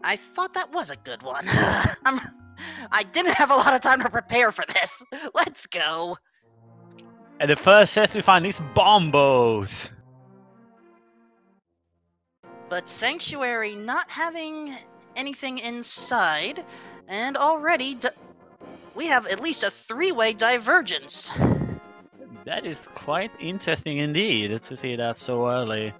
I thought that was a good one. I didn't have a lot of time to prepare for this. Let's go. And the first chest we find is bombos. But Sanctuary not having anything inside, and already we have at least a three-way divergence. That is quite interesting indeed to see that so early.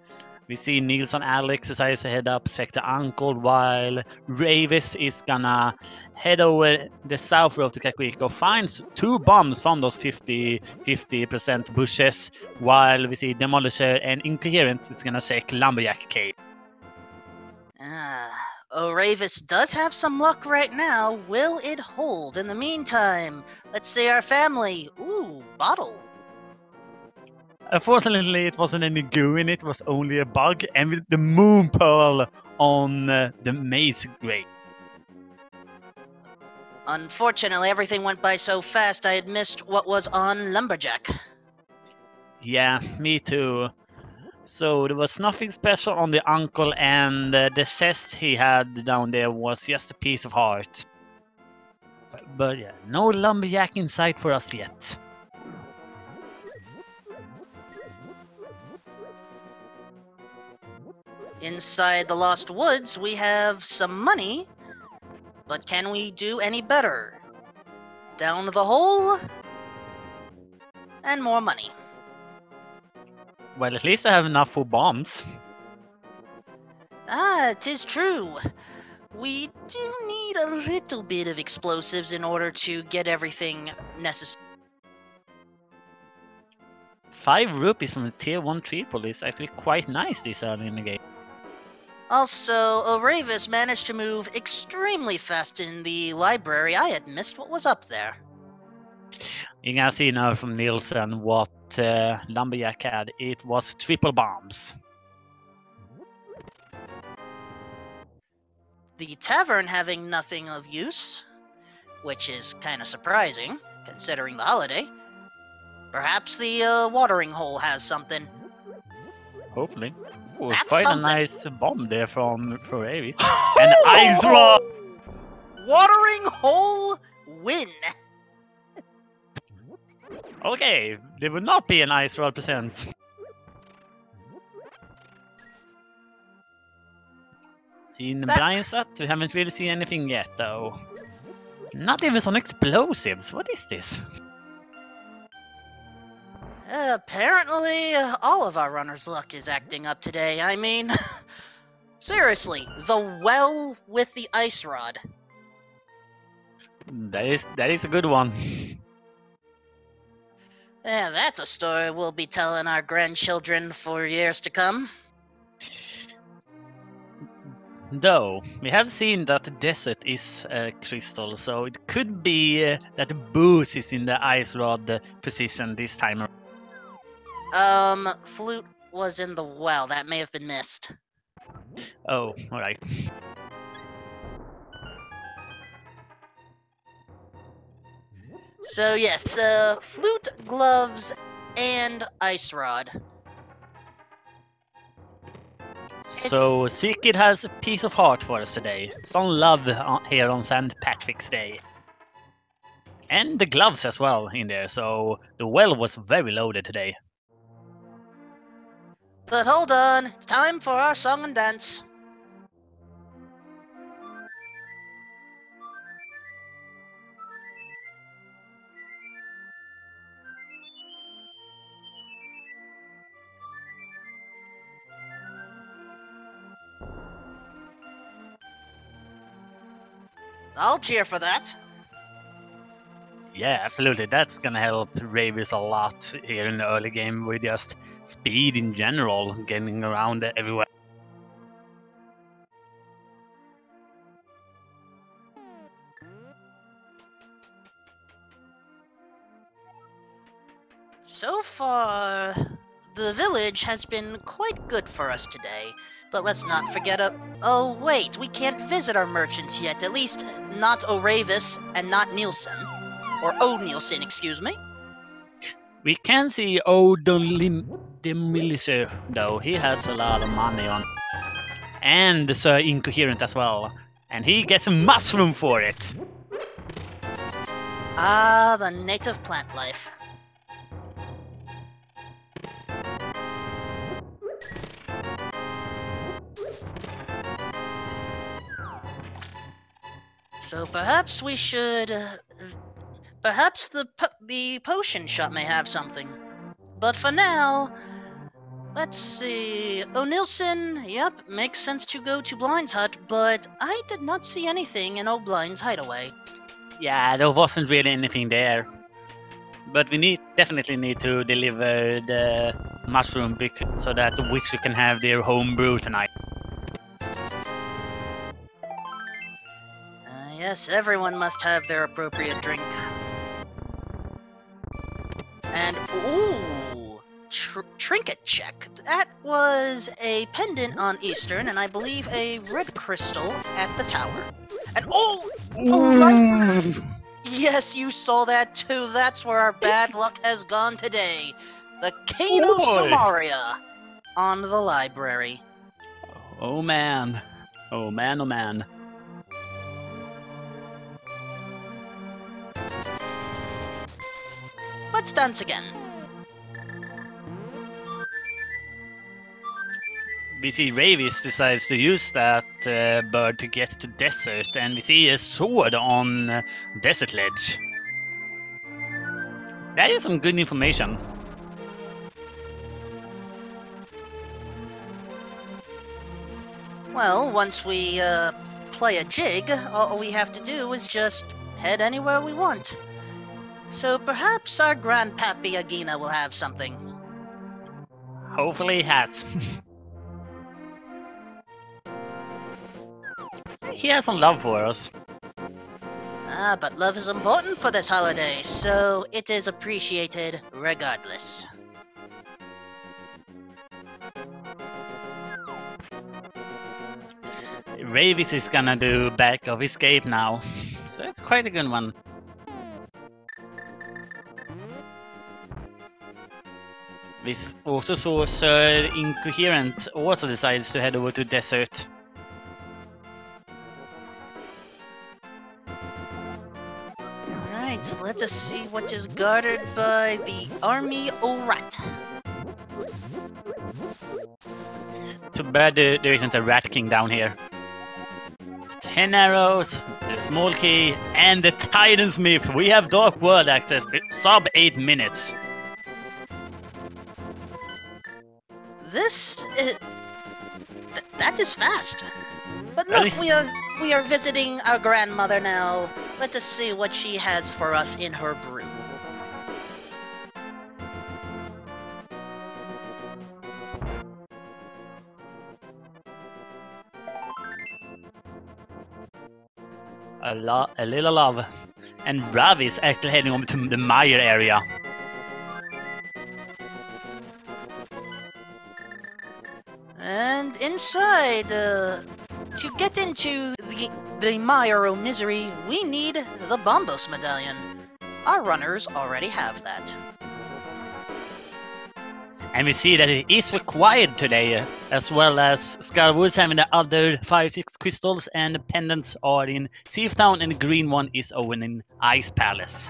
We see Niels and Alex decides to head up, check the uncle, while Ravis is gonna head over the south road to Kakwiko, finds two bombs from those 50% bushes, while we see Demolisher and Incoherent is gonna check Lumberjack Cave. Oravis does have some luck right now. Will it hold in the meantime? Let's see our family. Ooh, bottle. Unfortunately, it wasn't any goo in it, was only a bug, and with the moon pearl on the maze grate. Unfortunately, everything went by so fast I had missed what was on Lumberjack. Yeah, me too. So there was nothing special on the uncle, and the chest he had down there was just a piece of heart. But yeah, no lumberjack in sight for us yet. Inside the Lost Woods, we have some money, but can we do any better? Down the hole, and more money. Well, at least I have enough for bombs. Ah, 'tis true. We do need a little bit of explosives in order to get everything necessary. 5 rupees from the tier 1 triple is actually quite nice this early in the game. Also, Oravis managed to move extremely fast in the library. I had missed what was up there. You can see now from Nielsen what Lumberjack had. It was triple bombs. The tavern having nothing of use, which is kind of surprising, considering the holiday. Perhaps the watering hole has something. Hopefully. Ooh, That's quite something. a nice bomb there from Avis. And Ice Rock! Watering hole win. Okay, there would not be an Ice Roll percent. In Blindstad, we haven't really seen anything yet though. Not even some explosives, what is this? Apparently, all of our runners' luck is acting up today. I mean, seriously, the well with the ice rod. That is a good one. Yeah, that's a story we'll be telling our grandchildren for years to come. Though, we have seen that the desert is crystal, so it could be that the boots is in the ice rod position this time around. Flute was in the well. That may have been missed. Oh, alright. So yes, flute, gloves, and ice rod. So Seekid has a piece of heart for us today. Some love here on St. Patrick's Day. And the gloves as well in there, so the well was very loaded today. But hold on, it's time for our song and dance. I'll cheer for that. Yeah, absolutely. That's gonna help Ravis a lot here in the early game with just speed in general, getting around everywhere. So far, the village has been quite good for us today. But let's not forget oh wait, we can't visit our merchants yet, at least not Oravis and not Nielsen. Or Nielsen, excuse me. We can see the Militia though, he has a lot of money on. And Sir Incoherent as well. And he gets a mushroom for it. Ah, the native plant life. So perhaps we should... perhaps the potion shop may have something. But for now... Let's see... O'Nilson, yep, makes sense to go to Blind's hut, but I did not see anything in O'Blind's hideaway. Yeah, there wasn't really anything there. But we definitely need to deliver the mushroom so that the witcher can have their home brew tonight. Yes, everyone must have their appropriate drink. And, ooh, trinket check. That was a pendant on Eastern, and I believe a red crystal at the tower. And right. Yes, you saw that too. That's where our bad luck has gone today. The Cane of Sumaria on the library. Oh man. Oh man, oh man. Let's dance again. We see Ravis decides to use that bird to get to desert, and we see a sword on desert ledge. That is some good information. Well, once we play a jig, all we have to do is just head anywhere we want. So perhaps our Grandpappy Agina will have something. Hopefully he has. He has some love for us. Ah, but love is important for this holiday, so it is appreciated regardless. Ravis is gonna do back of escape now, so it's quite a good one. We also saw Sir Incoherent also decides to head over to desert. Alright, let us see what is guarded by the Army O-Rat. Too bad there isn't a Rat King down here. 10 arrows, the small key, and the Titansmith. We have Dark World access, sub 8 minutes. This is... that is fast. But look, we are visiting our grandmother now. Let us see what she has for us in her brew. A little love. And Ravi is actually heading over to the Meyer area. And inside, to get into the Meyer O Misery, we need the Bombos Medallion. Our runners already have that. And we see that it is required today, as well as Scarwood's having the other 5-6 crystals, and the pendants are in Seaf Town, and the green one is over in Ice Palace.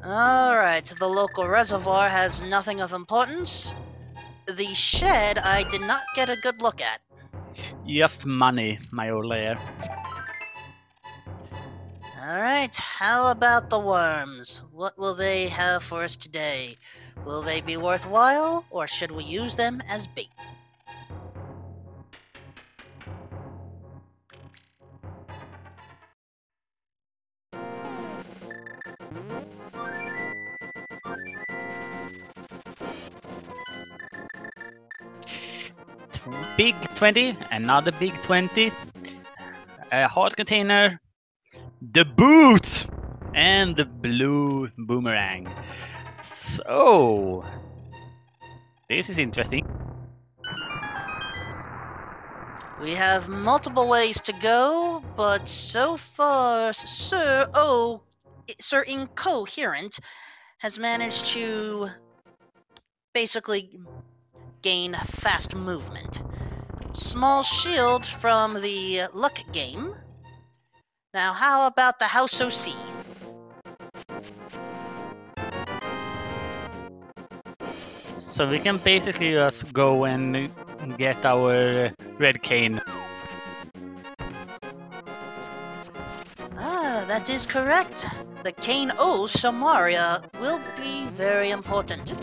Alright, the local reservoir has nothing of importance. The shed I did not get a good look at. Just money, my old lair. Alright, how about the worms? What will they have for us today? Will they be worthwhile, or should we use them as bait? Big 20, another big 20. A hard container. The boot! And the blue boomerang. So, this is interesting. We have multiple ways to go, but so far, Sir Incoherent has managed to basically gain fast movement. Small shield from the luck game. Now how about the House OC? So we can basically just go and get our red cane. Ah, that is correct. The Cane O Samaria will be very important.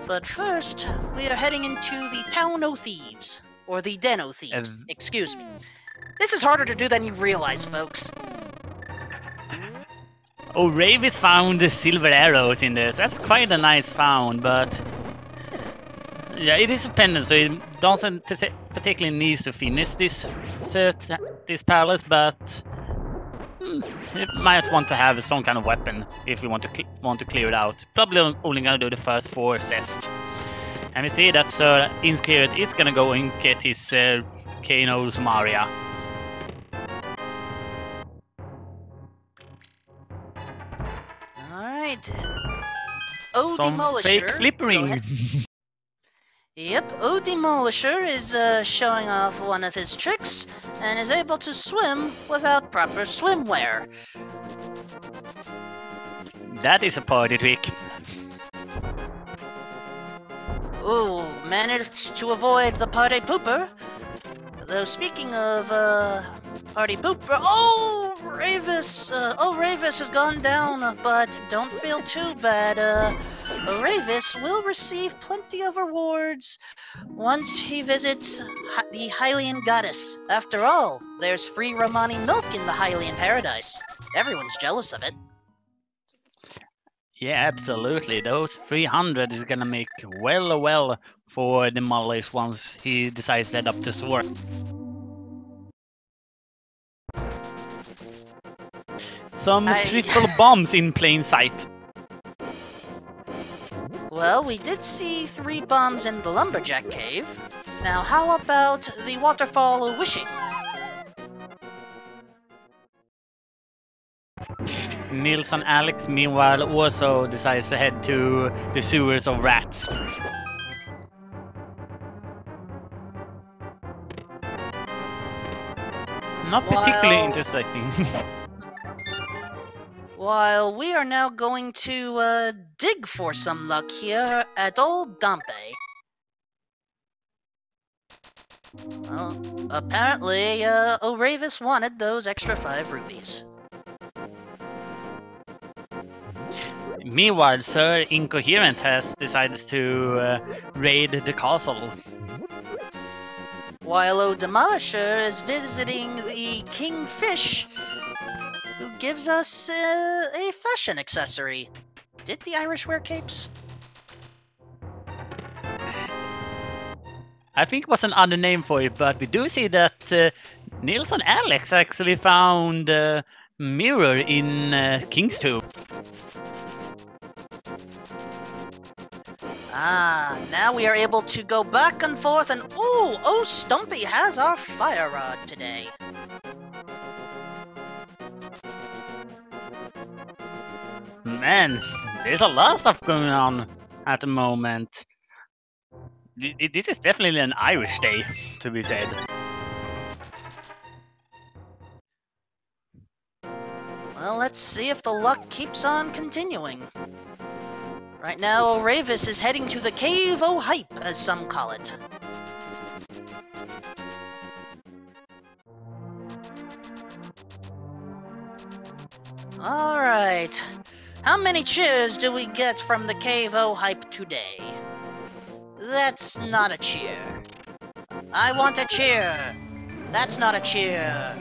But first, we are heading into the Town O Thieves. Or the Den O Thieves, excuse me. This is harder to do than you realize, folks. Oh, Ravis found the silver arrows in this. That's quite a nice found, but yeah, it is a pendant, so it doesn't particularly need to finish this palace, but it might want to have some kind of weapon if we want to clear it out. Probably only gonna do the first 4 chests. And we see that Sir Inspirit is gonna go and get his Kano Samaria. Alright. O Some Demolisher. fake flippering. Yep, O Demolisher is showing off one of his tricks, and is able to swim without proper swimwear. That is a party trick. Ooh, managed to avoid the party pooper. Though speaking of party pooper, Ravis has gone down, but don't feel too bad. Ravis will receive plenty of rewards once he visits the Hylian goddess. After all, there's free Romani milk in the Hylian paradise. Everyone's jealous of it. Yeah, absolutely. Those 300 is gonna make well for Demolish once he decides to head up to Sword. Some triple bombs in plain sight. Well, we did see 3 bombs in the Lumberjack Cave. Now how about the Waterfall of Wishing? Nils and Alex, meanwhile, also decides to head to the sewers of rats. Not particularly interesting. While we are now going to dig for some luck here at Old Dompe. Well, apparently, O'Ravis wanted those extra 5 rupees. Meanwhile, Sir Incoherent has decided to raid the castle. While O Demolisher is visiting the Kingfish, who gives us a fashion accessory. Did the Irish wear capes? I think it was another name for it, but we do see that Nils and Alex actually found a mirror in King's Tomb. Ah, now we are able to go back and forth and ooh, oh Stumpy has our fire rod today. Man, there's a lot of stuff going on at the moment. This is definitely an Irish day, to be said. Well, let's see if the luck keeps on continuing. Right now, Ravis is heading to the Cave O' Hype, as some call it. Alright. How many cheers do we get from the Cave O' Hype today? That's not a cheer. I want a cheer. That's not a cheer.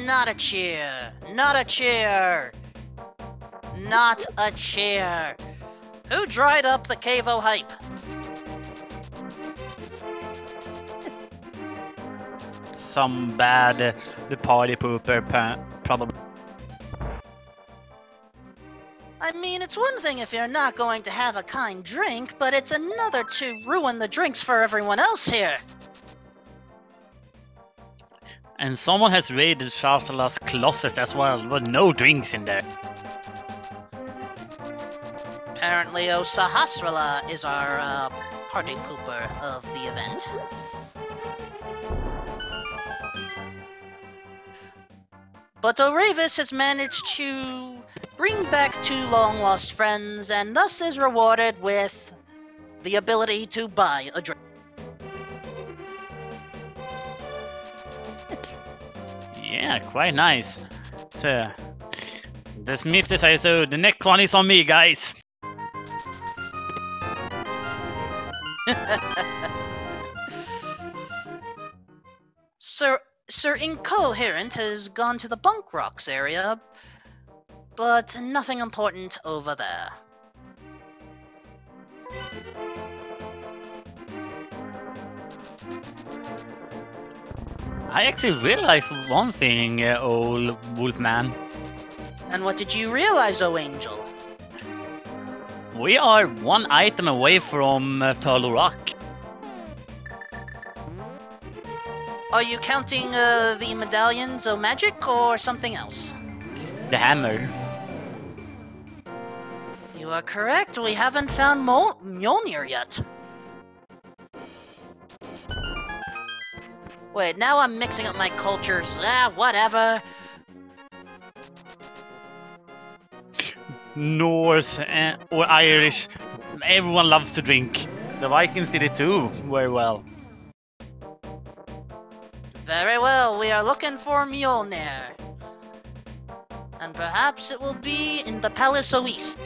Not a cheer. Not a cheer. Not a cheer. Who dried up the Cave O' Hype? Some bad the party pooper probably. I mean, it's one thing if you're not going to have a kind drink, but it's another to ruin the drinks for everyone else here. And someone has raided Shastala's closet as well, with no drinks in there. Apparently, O Sahasrala is our party pooper of the event. But Oravis has managed to bring back 2 long-lost friends, and thus is rewarded with the ability to buy a drink. Yeah, quite nice. So, the Smith decides, so the next one is on me, guys. Sir Incoherent has gone to the Bunk Rocks area, but nothing important over there. I actually realized one thing, old Wolfman. And what did you realize, O Angel? We are 1 item away from Turtle Rock. Are you counting the medallions, O Magic, or something else? The hammer. You are correct, we haven't found Mjolnir yet. Wait, now I'm mixing up my cultures. Whatever. Norse or Irish. Everyone loves to drink. The Vikings did it too, very well. Very well, we are looking for Mjolnir. And perhaps it will be in the Palace East.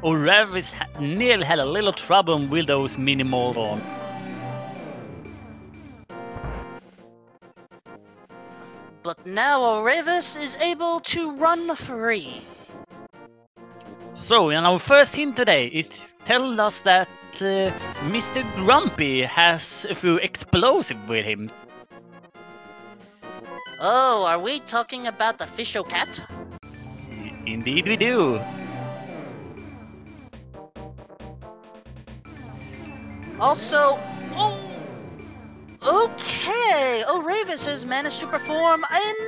Oravis nearly had a little trouble with those mini Moldon. But now Oravis is able to run free. So, in our first hint today, it tells us that Mr. Grumpy has a few explosives with him. Oh, are we talking about the Fisho Cat? Indeed we do. Also, okay, Oravis has managed to perform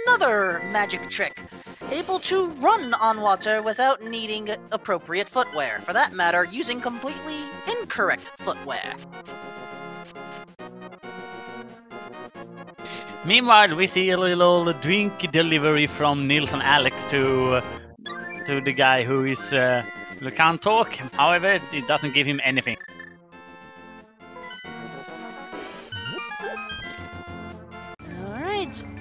another magic trick, able to run on water without needing appropriate footwear. For that matter, using completely incorrect footwear. Meanwhile, we see a little drink delivery from Nils and Alex to the guy who can't talk. However, it doesn't give him anything.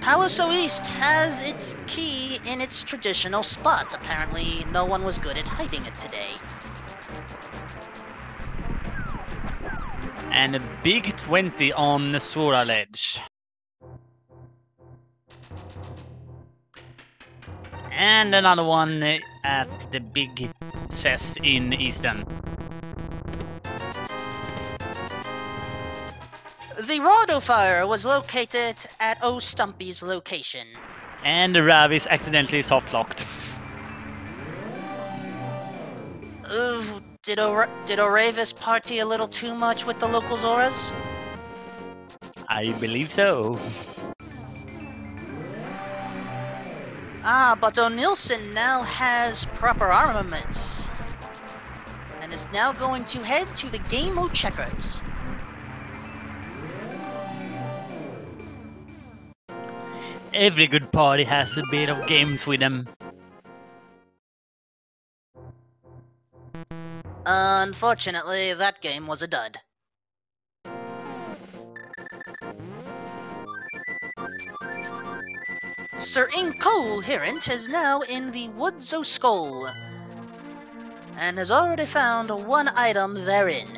Palace East has its key in its traditional spot. Apparently, no one was good at hiding it today. And a big 20 on Sora Ledge. And another one at the big chest in Eastern. The Rado Fire was located at O Stumpy's location. And the Ravis accidentally soft-locked. Ooh, did Oravis party a little too much with the local Zoras? I believe so. But O'Nilson now has proper armaments. And is now going to head to the Game of Checkers. Every good party has a bit of games with them. Unfortunately, that game was a dud. Sir Incoherent is now in the Woods o' Skull, and has already found 1 item therein.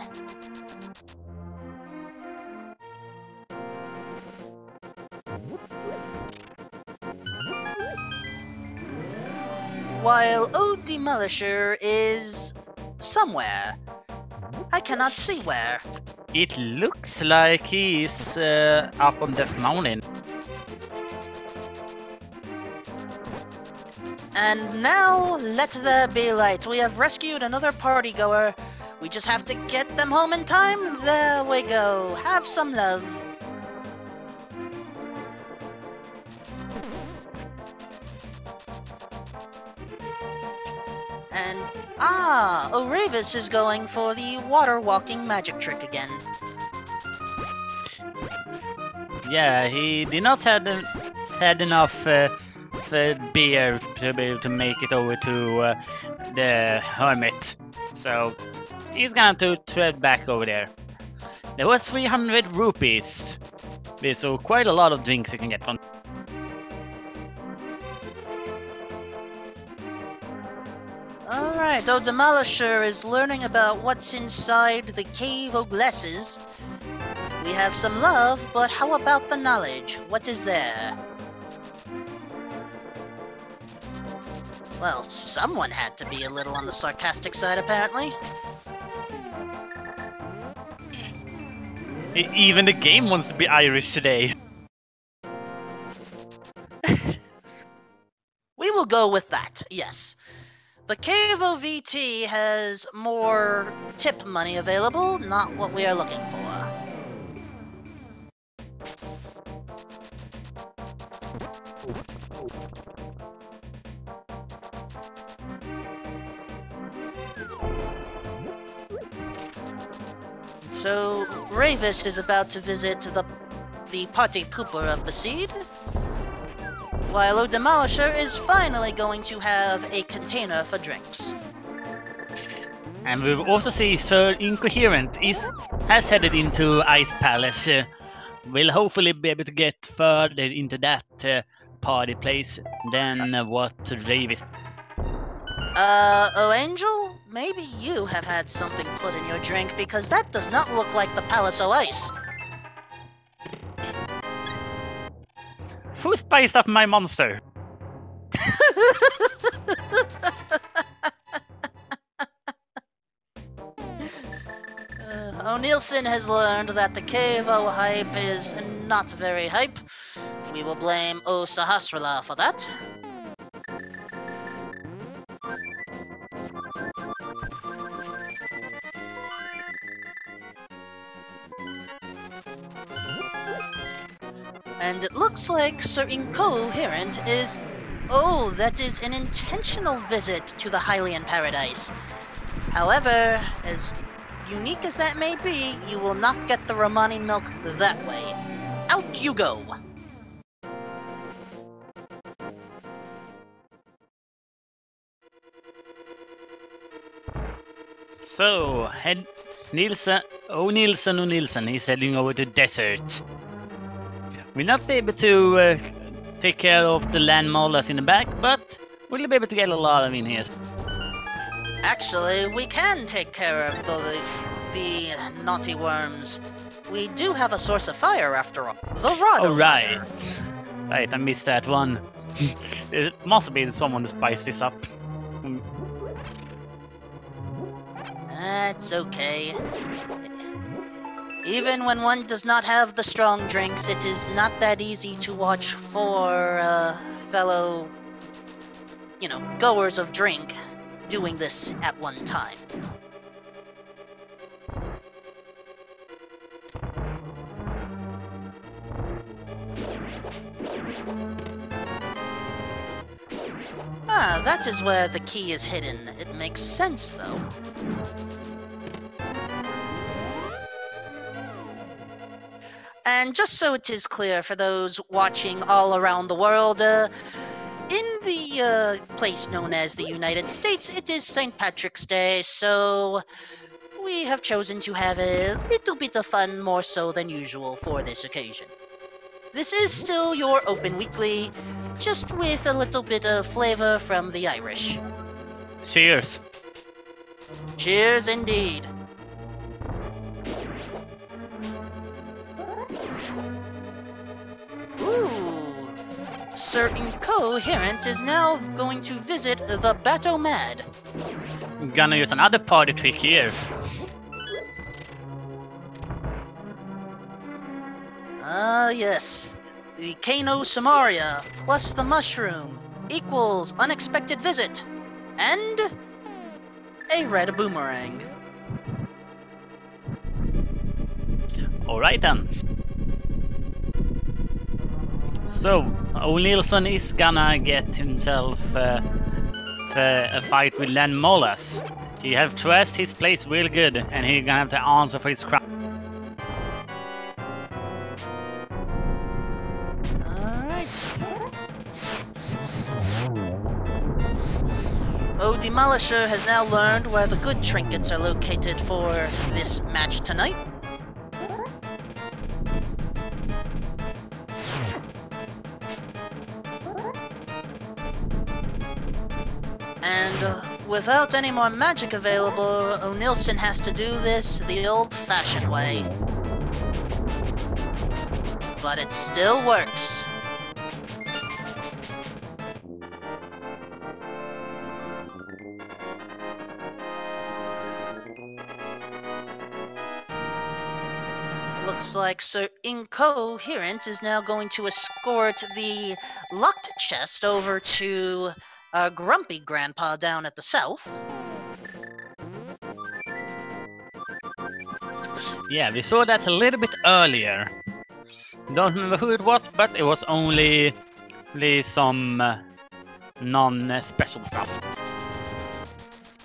While O Demolisher is somewhere. I cannot see where. It looks like he is up on Death Mountain. And now, let there be light. We have rescued another party goer. We just have to get them home in time. There we go. Have some love. And Oravis is going for the water walking magic trick again. Yeah, he did not had enough beer to be able to make it over to the hermit, so he's gonna have to tread back over there. There was 300 rupees, so quite a lot of drinks you can get from. Alright, so Demolisher is learning about what's inside the Cave o' Glasses. We have some love, but how about the knowledge? What is there? Well, someone had to be a little on the sarcastic side, apparently. Even the game wants to be Irish today. We will go with that, yes. The Cave o' VT has more tip money available, not what we are looking for. So, Ravis is about to visit the party pooper of the seed, while Demolisher is finally going to have a container for drinks. And we also see Sir Incoherent has headed into Ice Palace. We'll hopefully be able to get further into that party place than what Ravis. Oh, Angel? Maybe you have had something put in your drink, because that does not look like the Palace o' Ice. Who spiced up my monster? O'Neilson has learned that the Cave o' Hype is not very hype. We will blame O Sahasrara for that. And it looks like Sir Incoherent is... Oh, that is an intentional visit to the Hylian Paradise. However, as unique as that may be, you will not get the Romani milk that way. Out you go! So, O'Neilson is heading over to desert. We'll not be able to take care of the land molders in the back, but we'll be able to get a lot of in here. Actually, we can take care of the naughty worms. We do have a source of fire after all. The rod. Oh, right. Right, I missed that one. It must have been someone to spice this up. That's okay. Even when one does not have the strong drinks, it is not that easy to watch four fellow, goers of drink doing this at one time. Ah, that is where the key is hidden. It makes sense, though. And just so it is clear for those watching all around the world, in the place known as the United States, it is St. Patrick's Day, so we have chosen to have a little bit of fun more so than usual for this occasion. This is still your Open Weekly, just with a little bit of flavor from the Irish. Cheers. Cheers indeed. Ooh. Sir Incoherent is now going to visit the Bateau-Mad. Gonna use another party trick here. Yes. The Kano Samaria plus the mushroom equals unexpected visit and a red boomerang. Alright then. So, O'Neilson is gonna get himself a fight with Len Molas. He have trust his place real good, and he gonna have to answer for his crime. Alright. Demolisher has now learned where the good trinkets are located for this match tonight. And without any more magic available, O'Nilson has to do this the old-fashioned way. But it still works. Looks like Sir Incoherent is now going to escort the locked chest over to Grumpy Grandpa down at the south. Yeah, we saw that a little bit earlier. Don't remember who it was, but it was only some non-special stuff.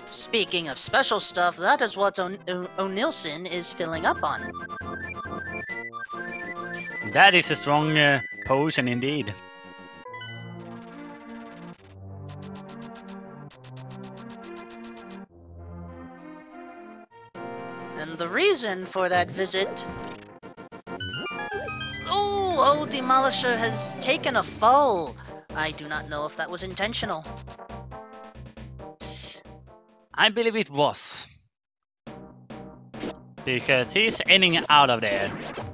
Speaking of special stuff, that is what O'Nilson is filling up on. That is a strong potion indeed. And the reason for that visit... Oh, Demolisher has taken a fall. I do not know if that was intentional. I believe it was. Because he's ending out of there.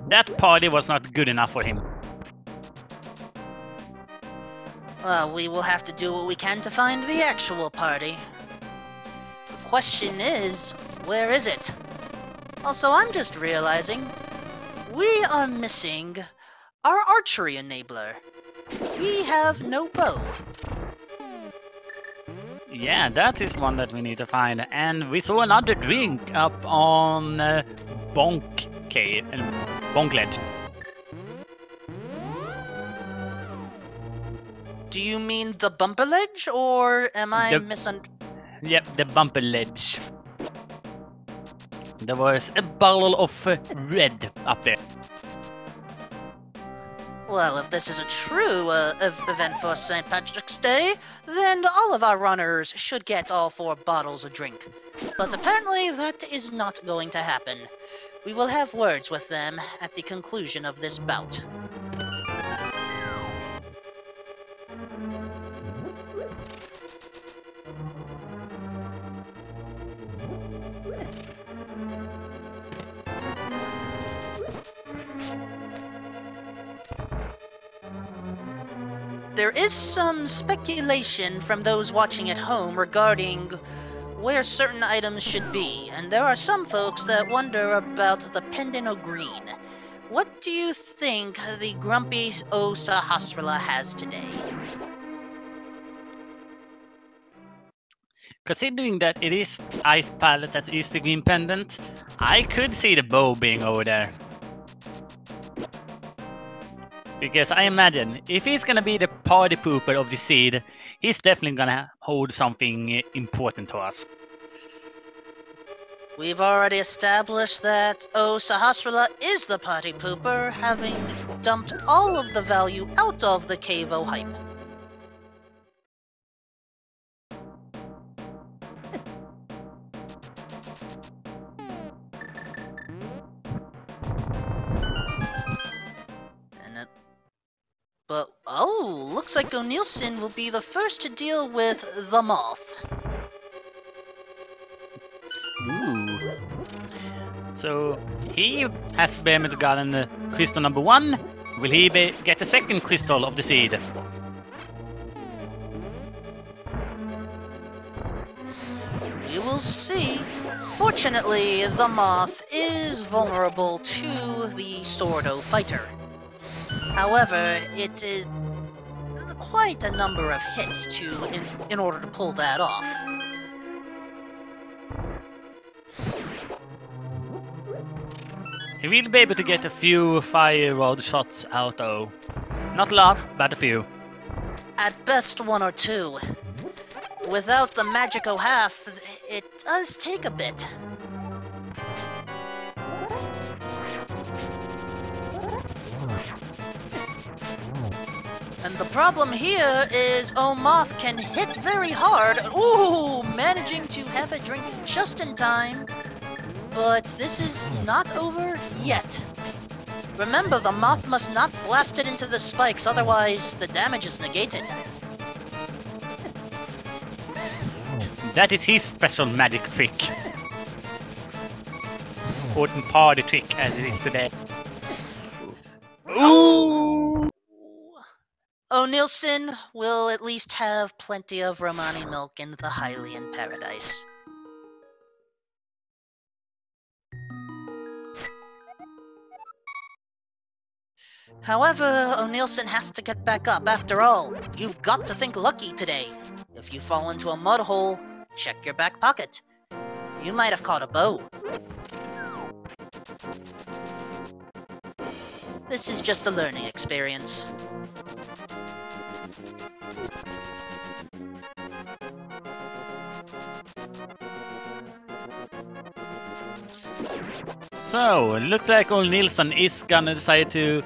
That party was not good enough for him. Well, we will have to do what we can to find the actual party. The question is, where is it? Also, I'm just realizing, we are missing our archery enabler. We have no bow. Yeah, that is one that we need to find. And we saw another drink up on Bonk Cave and Bonk Ledge. Do you mean the bumper ledge, or am I Yep, the bumper ledge. There was a bottle of red up there. Well, if this is a true event for St. Patrick's Day, then all of our runners should get all 4 bottles of drink. But apparently that is not going to happen. We will have words with them at the conclusion of this bout. There is some speculation from those watching at home regarding where certain items should be, and there are some folks that wonder about the Pendant o' Green. What do you think the Grumpy O Sahasrara has today? Considering that it is Ice Palette that is the green pendant, I could see the bow being over there. Because I imagine, if he's gonna be the party pooper of the seed, he's definitely gonna hold something important to us. We've already established that O Sahasrara is the party pooper, having dumped all of the value out of the Cave O hype. But, oh, looks like O'Nilson will be the first to deal with the moth. Ooh. So, he has been able to gotten crystal number 1. Will he get the second crystal of the seed? We will see. Fortunately, the moth is vulnerable to the Sordo fighter. However, it is quite a number of hits in order to pull that off. He will be able to get a few fire rod shots out though. Not a lot, but a few. At best 1 or 2. without the Magico half, it does take a bit. And the problem here is Omoth can hit very hard. Ooh, managing to have a drink just in time. But this is not over yet. Remember, the Moth must not blast it into the spikes, otherwise the damage is negated. That is his special magic trick. Or party trick, as it is today. Ooh! O'Nilson will at least have plenty of Romani milk in the Hylian paradise. However, O'Nilson has to get back up. After all, you've got to think lucky today. If you fall into a mud hole, check your back pocket. You might have caught a bow. This is just a learning experience. So, it looks like old Nilsson is gonna decide to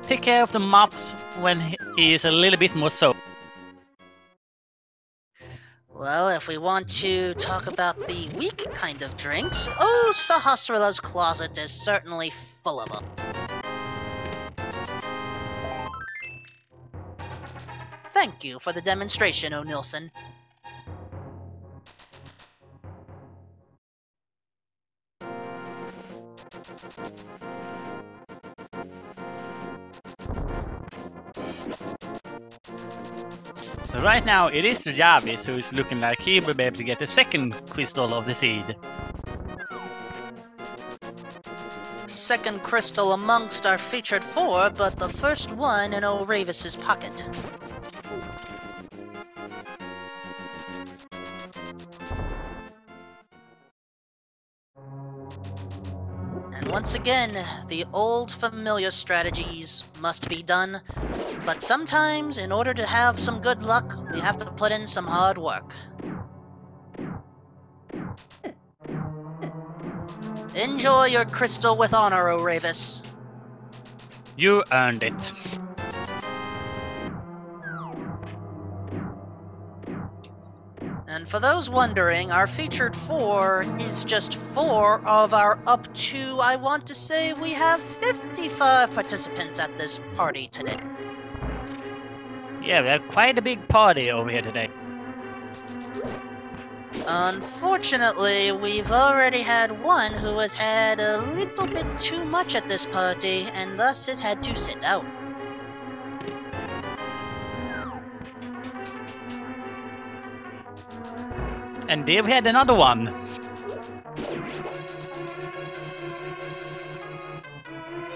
take care of the mops when he is a little bit more so. Well, if we want to talk about the weak kind of drinks, oh, Sahasrara's closet is certainly full of them. Thank you for the demonstration, O'Nilson. So right now it is Javis who is looking like he will be able to get the second crystal of the seed. Second crystal amongst our featured 4, but the first one in O'Ravis's pocket. And once again, the old familiar strategies must be done, but sometimes in order to have some good luck, we have to put in some hard work. Enjoy your crystal with honor, O'Ravis. You earned it. And for those wondering, our featured 4 is just 4 of our up to, I want to say, we have 55 participants at this party today. Yeah, we have quite a big party over here today. Unfortunately, we've already had one who has had a little bit too much at this party, and thus has had to sit out. And there we had another one.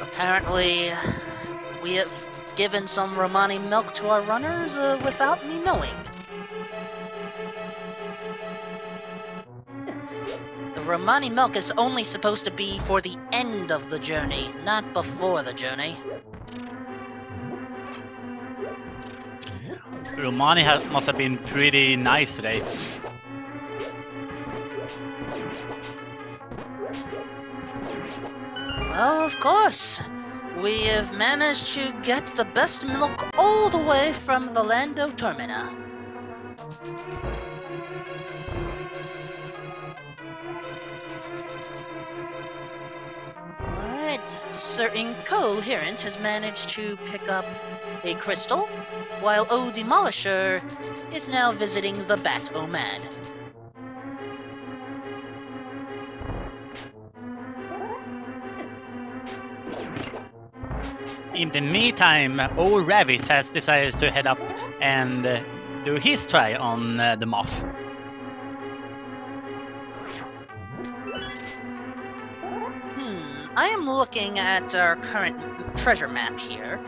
Apparently, we have given some Romani milk to our runners without me knowing. The Romani milk is only supposed to be for the end of the journey, not before the journey. Romani must have been pretty nice today. Well, of course. We have managed to get the best milk all the way from the Lando Termina. Alright, Sir Incoherent has managed to pick up a crystal, while O Demolisher is now visiting the Bat Omad. In the meantime, old Ravis has decided to head up and do his try on the moth. I am looking at our current treasure map here.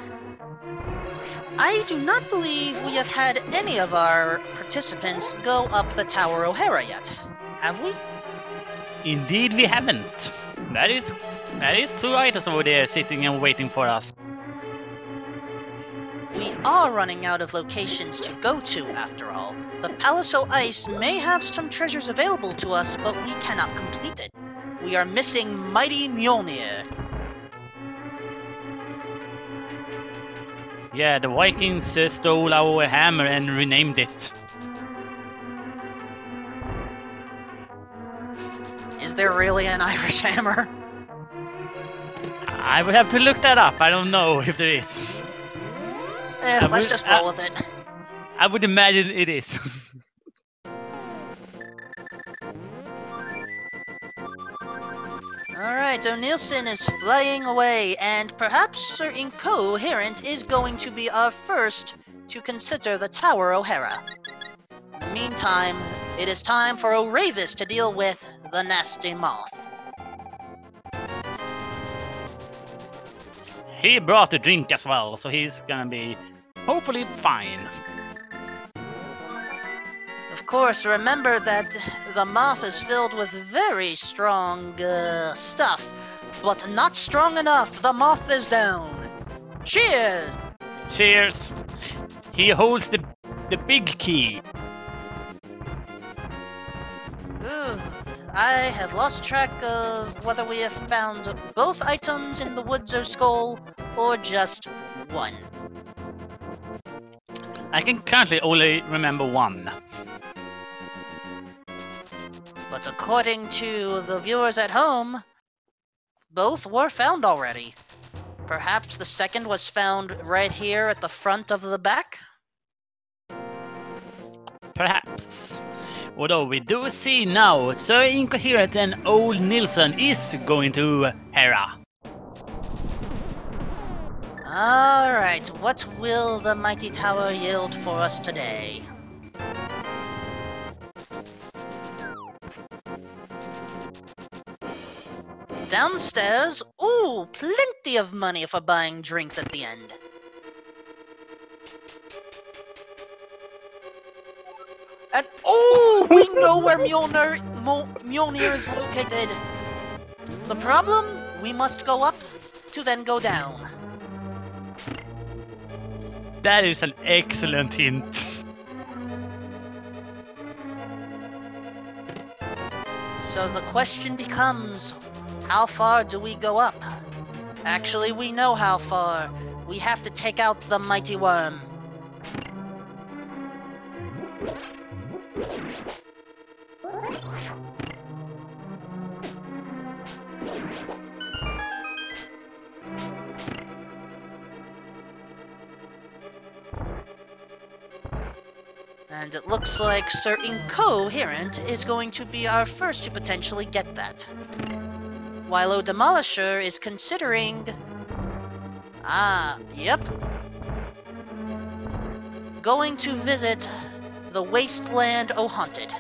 I do not believe we have had any of our participants go up the Tower O'Hara yet. Have we? Indeed we haven't. That is 2 items over there sitting and waiting for us. We are running out of locations to go to after all. The Palace o' Ice may have some treasures available to us, but we cannot complete it. We are missing Mighty Mjolnir. Yeah, the Vikings stole our hammer and renamed it. Is there really an Irish hammer? I would have to look that up. I don't know if there is. Let's just roll with it. I would imagine it is. Alright, O'Neilson is flying away, and perhaps Sir Incoherent is going to be our first to consider the Tower O'Hara. In the meantime, it is time for O'Ravis to deal with the nasty moth. He brought a drink as well, so he's gonna be hopefully fine. Of course, remember that the moth is filled with very strong stuff, but not strong enough. The moth is down. Cheers! Cheers! He holds the big key. Ooh, I have lost track of whether we have found both items in the Woods o' Skull or just one. I can currently only remember one. But according to the viewers at home, both were found already. Perhaps the second was found right here at the front of the back? Perhaps. Although we do see now Sir Incoherent and Old Nilsson is going to Hera. Alright, what will the mighty tower yield for us today? Downstairs? Ooh, plenty of money for buying drinks at the end. And oh, we know where Mjolnir is located. The problem? We must go up to then go down. That is an excellent hint. So the question becomes, how far do we go up? Actually, we know how far. We have to take out the mighty worm. And it looks like Sir Incoherent is going to be our first to potentially get that. While O Demolisher is considering... yep. Going to visit the Wasteland O Haunted.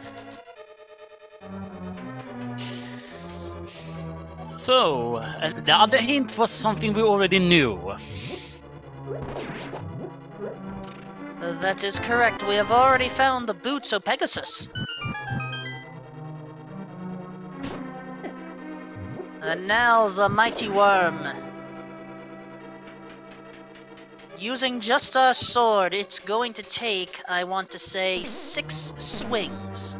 So, the other hint was something we already knew. That is correct. We have already found the boots of Pegasus. And now the mighty worm. Using just our sword, it's going to take, I want to say, 6 swings.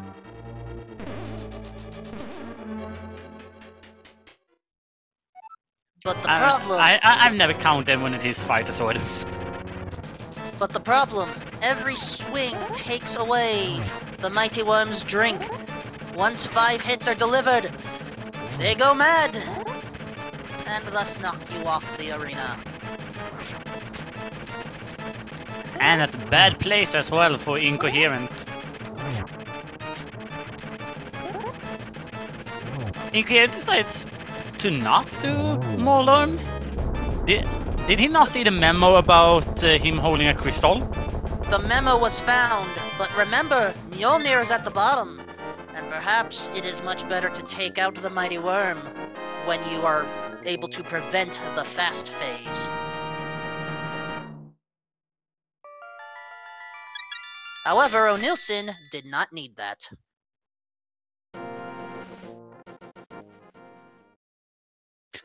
But the problem... I've never counted when it is fighter sword. But the problem, every swing takes away the mighty worm's drink. Once 5 hits are delivered, they go mad, and thus knock you off the arena. And at a bad place as well for Incoherent. Incoherent decides to not do Mordorm. Did he not see the memo about him holding a crystal? The memo was found, but remember, Mjolnir is at the bottom. And perhaps it is much better to take out the mighty worm when you are able to prevent the fast phase. However, O'Nilson did not need that.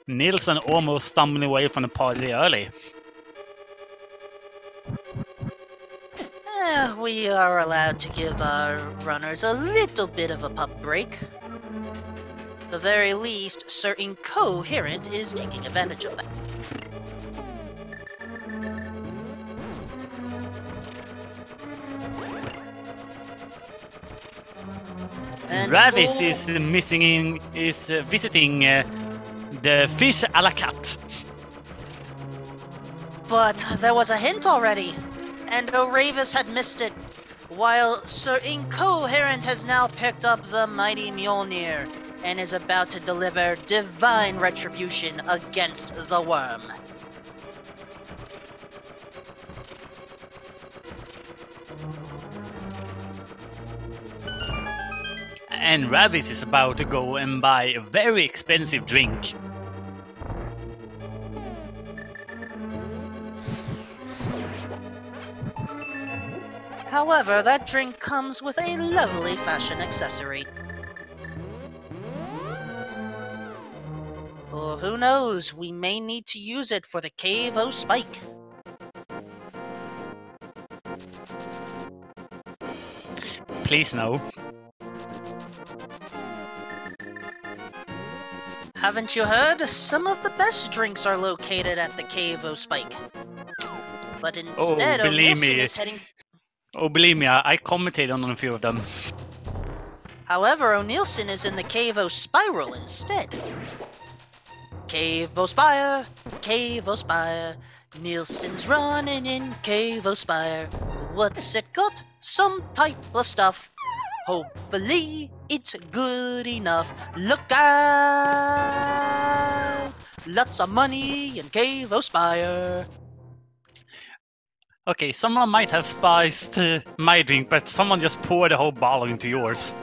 Nilsson almost stumbling away from the party early. we are allowed to give our runners a little bit of a pup break. The very least, Sir Incoherent is taking advantage of that. And Ravis is visiting the fish a la carte. But there was a hint already, and O'Ravis had missed it, while Sir Incoherent has now picked up the mighty Mjolnir and is about to deliver divine retribution against the worm. And Ravis is about to go and buy a very expensive drink. However, that drink comes with a lovely fashion accessory. For who knows, we may need to use it for the Cave O' Spike. Please no. Haven't you heard? Some of the best drinks are located at the Cave O' Spike. But instead, O'Nilson is heading... Oh, believe me, I commented on a few of them. However, O'Nilson is in the Cave O' Spiral instead. Cave O' Spire, Cave O' Spire, Nielsen's running in Cave O' Spire. What's it got? Some type of stuff. Hopefully, it's good enough. Look out! Lots of money in Cave O' Spire. Okay, someone might have spiced my drink, but someone just poured a whole bottle into yours.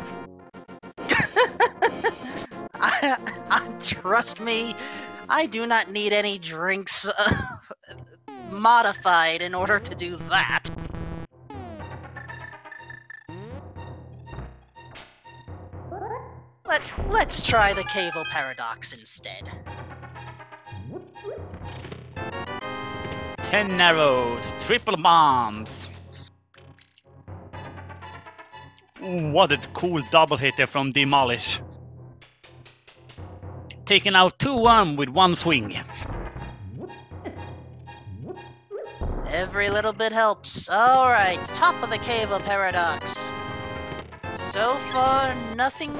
Trust me, I do not need any drinks modified in order to do that. Let's try the Cave O' Paradox instead. 10 arrows, triple bombs. Ooh, what a cool double hitter from Demolish. Taking out 2-1 with one swing. Every little bit helps. Alright, top of the Cave O' Paradox. So far, nothing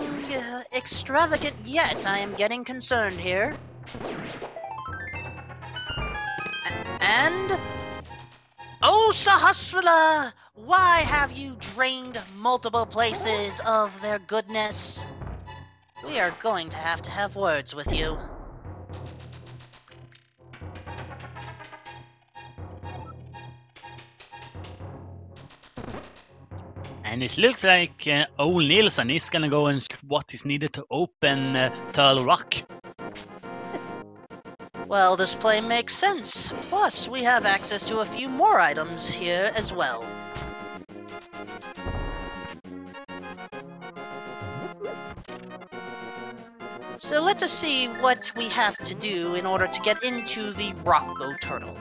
extravagant yet. I am getting concerned here. And... Oh, Sahasrara! Why have you drained multiple places of their goodness? We are going to have words with you. And it looks like old Nielsen is gonna go and check what is needed to open Turtle Rock. Well, this play makes sense. Plus, we have access to a few more items here as well. So let us see what we have to do in order to get into the Rocco Turtle.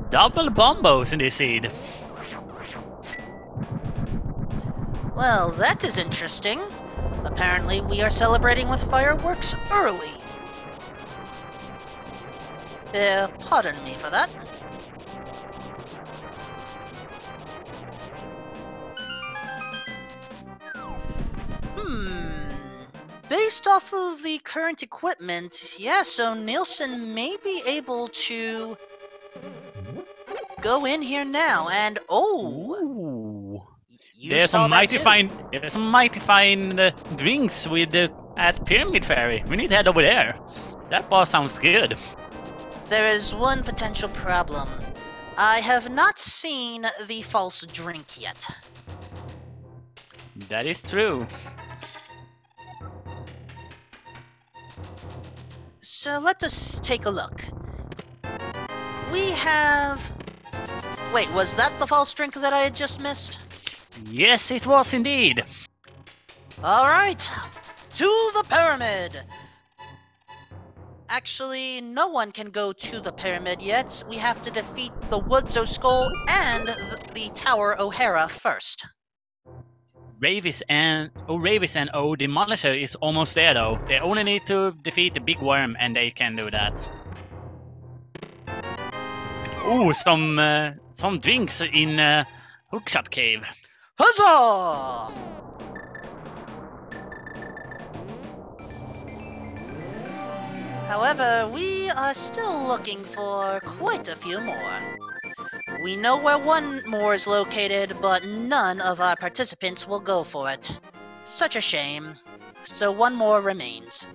Double bombos in this seed. Well, that is interesting. Apparently, we are celebrating with fireworks early. Pardon me for that. Based off of the current equipment, yeah, so Nielsen may be able to go in here now, and ooh. There's some mighty fine drinks with at Pyramid Ferry. We need to head over there. That bar sounds good. There is one potential problem. I have not seen the false drink yet. That is true. So let us take a look. We have... Wait, was that the false drink that I had just missed? Yes, it was indeed. Alright, to the pyramid! Actually, no one can go to the pyramid yet. We have to defeat the Woods O'Skull and the Tower O'Hara first. Ravis and O Demolisher is almost there though. They only need to defeat the big worm and they can do that. Ooh, some drinks in Hookshot Cave. Huzzah! However, we are still looking for quite a few more. We know where one more is located, but none of our participants will go for it. Such a shame. So one more remains.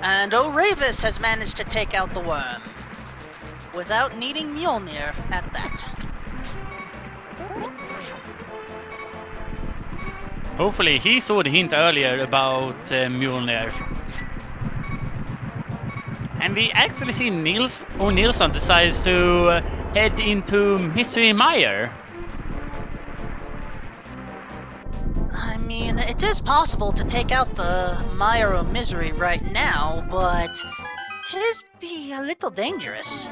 And O'Ravis has managed to take out the worm, without needing Mjolnir at that. Hopefully he saw the hint earlier about Mjolnir. And we actually see O'Nilsson decides to head into Mystery Mire. I mean, it is possible to take out the Mire of Misery right now, but 'tis be a little dangerous.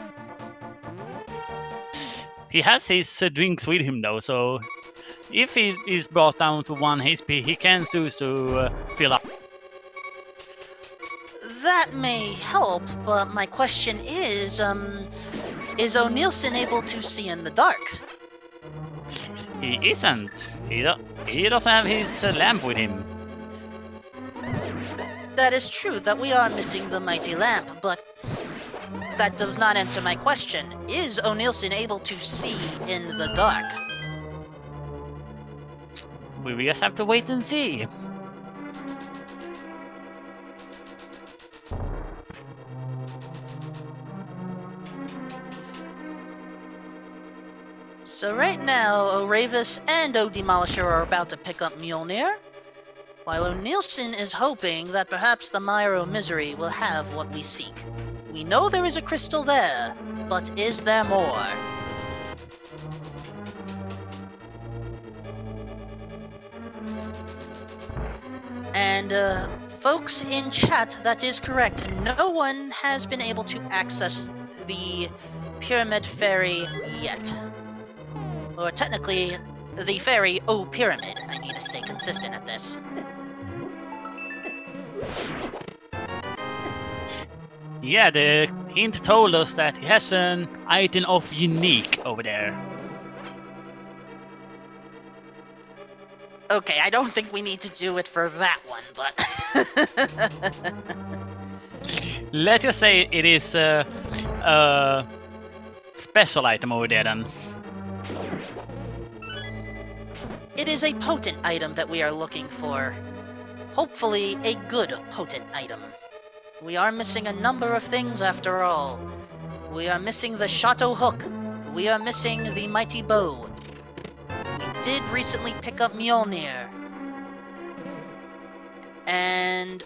He has his drinks with him though, so if he is brought down to 1 HP, he can choose to fill up. That may help, but my question is O'Nilsson able to see in the dark? He isn't. He doesn't have his lamp with him. That is true, that we are missing the mighty lamp, but that does not answer my question. Is O'Nilsson able to see in the dark? We just have to wait and see. So right now, O'Ravis and O Demolisher are about to pick up Mjolnir, while O'Nilsson is hoping that perhaps the Mire of Misery will have what we seek. We know there is a crystal there, but is there more? And, folks in chat, that is correct. No one has been able to access the Pyramid Ferry yet. Or technically, the Ferry O Pyramid. I need to stay consistent at this. Yeah, the hint told us that he has an item of unique over there. Okay, I don't think we need to do it for that one, but... Let's just say it is a special item over there then. It is a potent item that we are looking for. Hopefully, a good potent item. We are missing a number of things after all. We are missing the Shato Hook. We are missing the Mighty Bow. We did recently pick up Mjolnir. And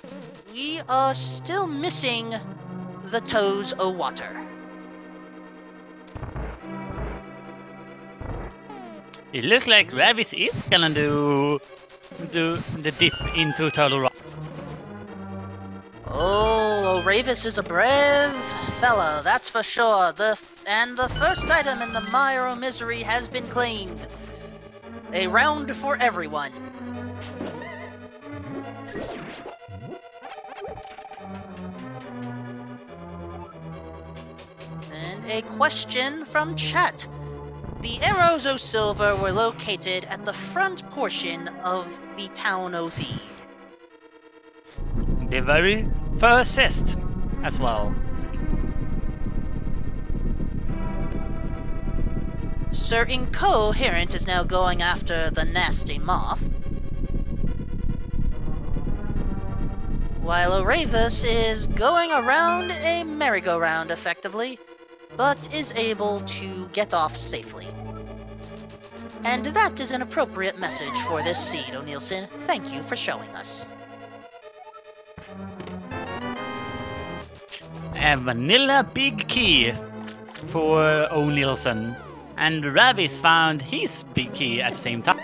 we are still missing the Toes o' Water. It looks like Ravis is gonna do the dip into Turtle Rock. Oh, Ravis is a brave fella, that's for sure. And the first item in the Mire of Misery has been claimed. A round for everyone. And a question from chat. The arrows o' silver were located at the front portion of the town o' Thebe. The very first chest as well. Sir Incoherent is now going after the nasty moth, while O'Ravis is going around a merry-go-round effectively, but is able to get off safely. And that is an appropriate message for this seed, O'Nilsson. Thank you for showing us. A vanilla big key for O'Nilsson. And Ravis found his big key at the same time.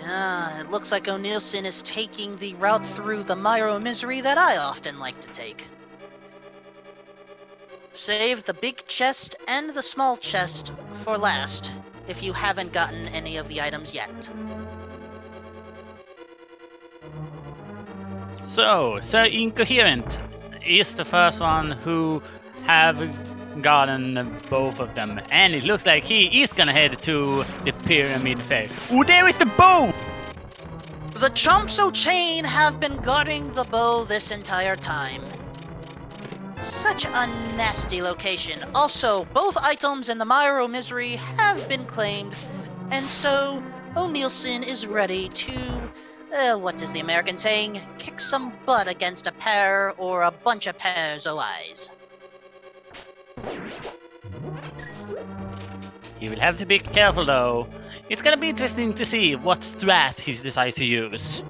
Yeah, it looks like O'Neilson is taking the route through the Myro Misery that I often like to take. Save the big chest and the small chest for last, if you haven't gotten any of the items yet. So, Sir Incoherent is the first one who have gotten both of them. And it looks like he is gonna head to the Pyramid Fair. Oh, there is the bow! The Chompso Chain have been guarding the bow this entire time. Such a nasty location. Also, both items in the Myro Misery have been claimed, and so O'Neilson is ready to, what is the American saying? Kick some butt against a pair or a bunch of pairs of eyes. You will have to be careful though. It's gonna be interesting to see what strat he's decided to use.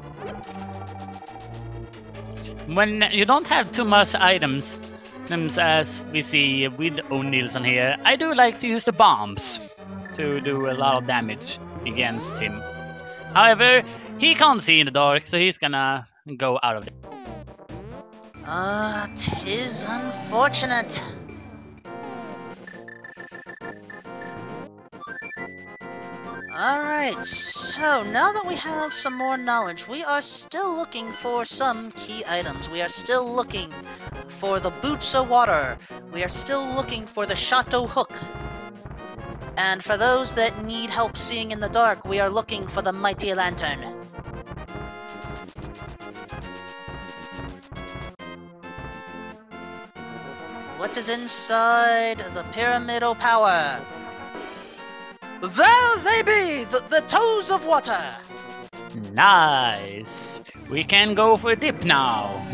When you don't have too much items, as we see with O'Neilson here, I do like to use the bombs to do a lot of damage against him. However, he can't see in the dark, so he's gonna go out of it. Tis unfortunate. Alright, so now that we have some more knowledge, we are still looking for some key items. We are still looking for the Boots of Water. We are still looking for the Chateau Hook. And for those that need help seeing in the dark, we are looking for the Mighty Lantern. What is inside the Pyramid of Power? There they be! The Toes of Water! Nice! We can go for a dip now.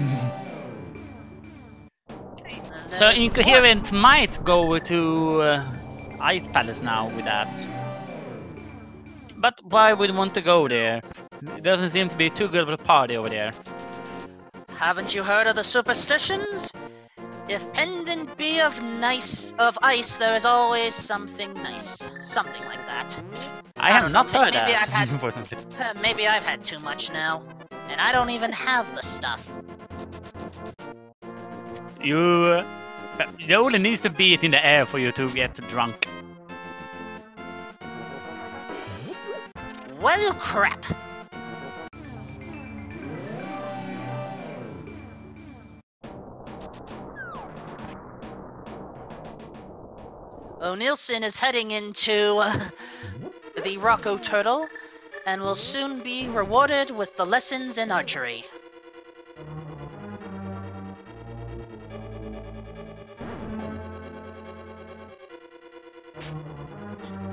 So Incoherent might go to Ice Palace now with that. But why would we want to go there? It doesn't seem to be too good of a party over there. Haven't you heard of the superstitions? If pendant be of ice, there is always something nice. Something like that. I have not heard maybe that. Maybe I've had too much now. And I don't even have the stuff. There only needs to be it in the air for you to get drunk. Well, crap. O'Neilson is heading into the Rocco Turtle, and will soon be rewarded with the lessons in archery.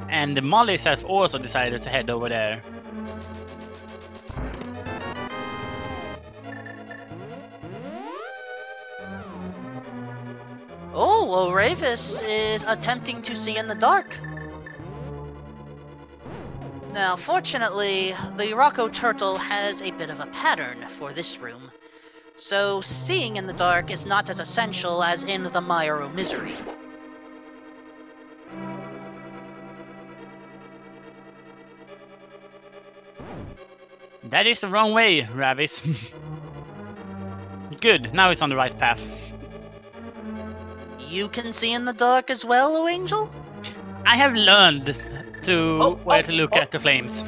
And the Mollies have also decided to head over there. Oh, Ravis is attempting to see in the dark. Now, fortunately, the Rocco Turtle has a bit of a pattern for this room, so seeing in the dark is not as essential as in the Myro Misery. That is the wrong way, Ravis. Good, now he's on the right path. You can see in the dark as well, O Angel? I have learned to where to look at the flames.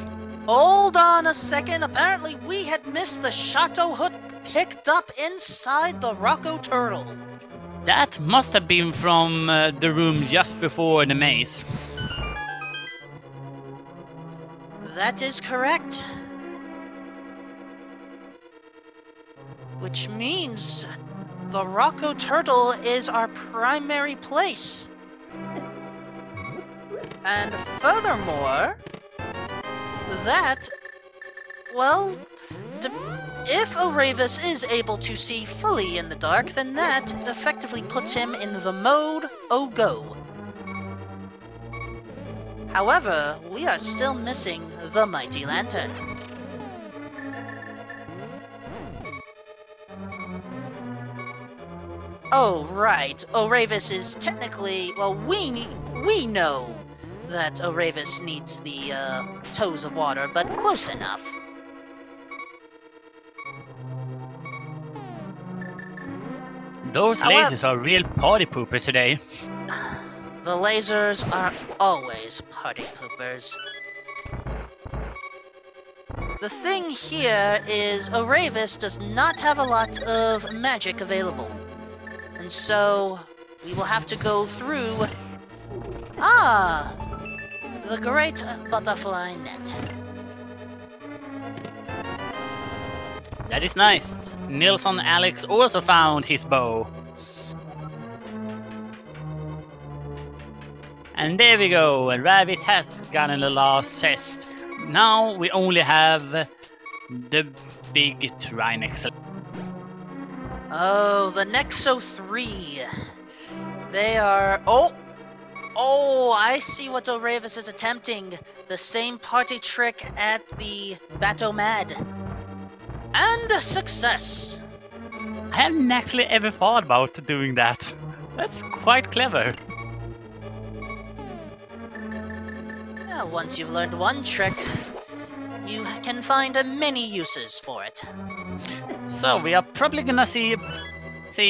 Hold on a second. Apparently we had missed the Chateau Hook picked up inside the Rocco Turtle. That must have been from the room just before the maze. That is correct. Which means the Rocco Turtle is our primary place. And furthermore, that, well, if Oravis is able to see fully in the dark, then that effectively puts him in the mode O-Go. However, we are still missing the Mighty Lantern. Oh, right. Oravis is technically... Well, we know that Oravis needs the toes of water, but close enough. Those However, lasers are real party poopers today. the lasers are always party poopers. The thing here is Oravis does not have a lot of magic available. And so we will have to go through... Ah! The Great Butterfly Net. That is nice. Nilsson Alex also found his bow. And there we go, Rabbit has gotten the last chest. Now we only have the big Trinex. Oh, the Nexo 3. They are... Oh, I see what Oravis is attempting. The same party trick at the Batomad. And success! I haven't actually ever thought about doing that. That's quite clever. Once you've learned one trick, you can find many uses for it. So we are probably gonna see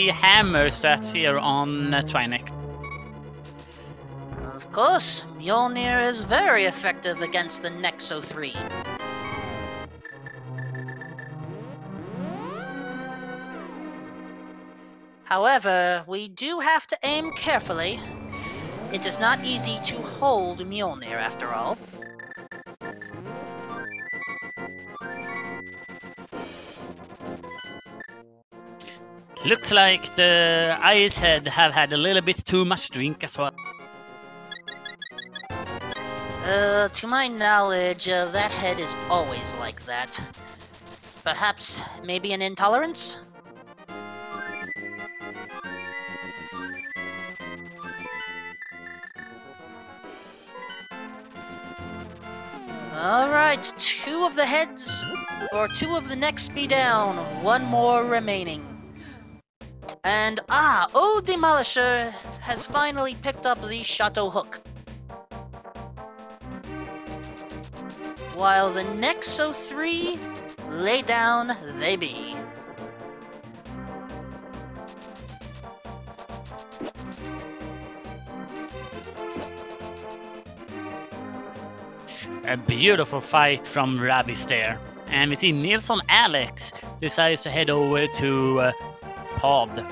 hammer stats here on Trinex. Of course, Mjolnir is very effective against the Nexo 3. However, we do have to aim carefully. It is not easy to hold Mjolnir after all. Looks like the Ice Head have had a little bit too much drink as well. To my knowledge, that head is always like that. Perhaps, maybe an intolerance? Alright, 2 of the heads, or 2 of the necks be down, 1 more remaining. And Demolisher has finally picked up the Shadow Hook. While the Nexo 3, lay down they be. A beautiful fight from Rabbis there. And we see Nilsson Alex decides to head over to Pod.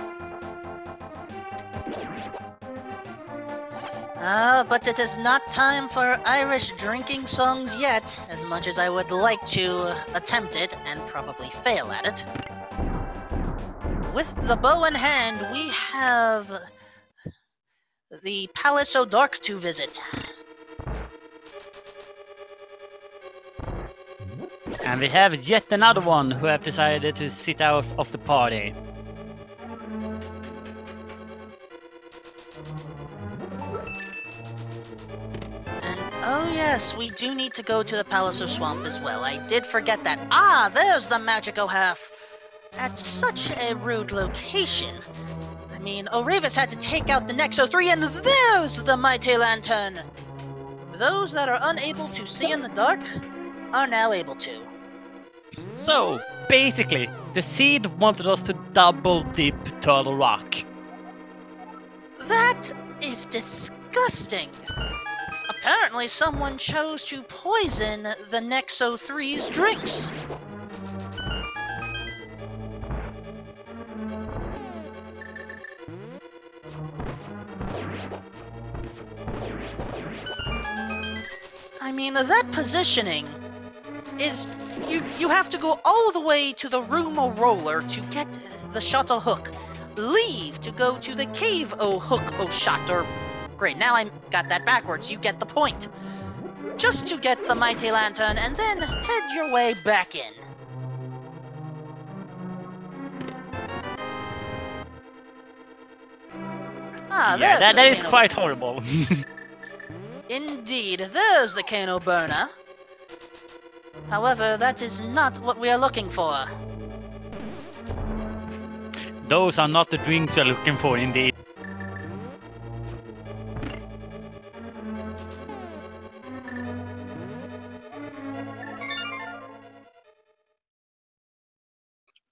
But it is not time for Irish drinking songs yet, as much as I would like to attempt it and probably fail at it. With the bow in hand, we have the Palace O'Dark to visit. And we have yet another one who have decided to sit out of the party. And oh yes, we do need to go to the Palace of Swamp as well. I did forget that. There's the Magico Half! At such a rude location. I mean, Oravis had to take out the Nexo 3, and there's the Mighty Lantern! Those that are unable to see in the dark are now able to. So, basically, the Seed wanted us to double dip Turtle Rock. That is disgusting! Apparently someone chose to poison the Nexo 3's drinks. I mean, that positioning is... You have to go all the way to the Room O' Roller to get the Shuttle Hook. Leave to go to the Cave O' Hook O' Shot, or... Great, now I got that backwards, you get the point. Just to get the Mighty Lantern, and then head your way back in. Yeah, that is quite horrible. Indeed, there's the Kano Burner. However, that is not what we are looking for. Those are not the drinks you're looking for, indeed.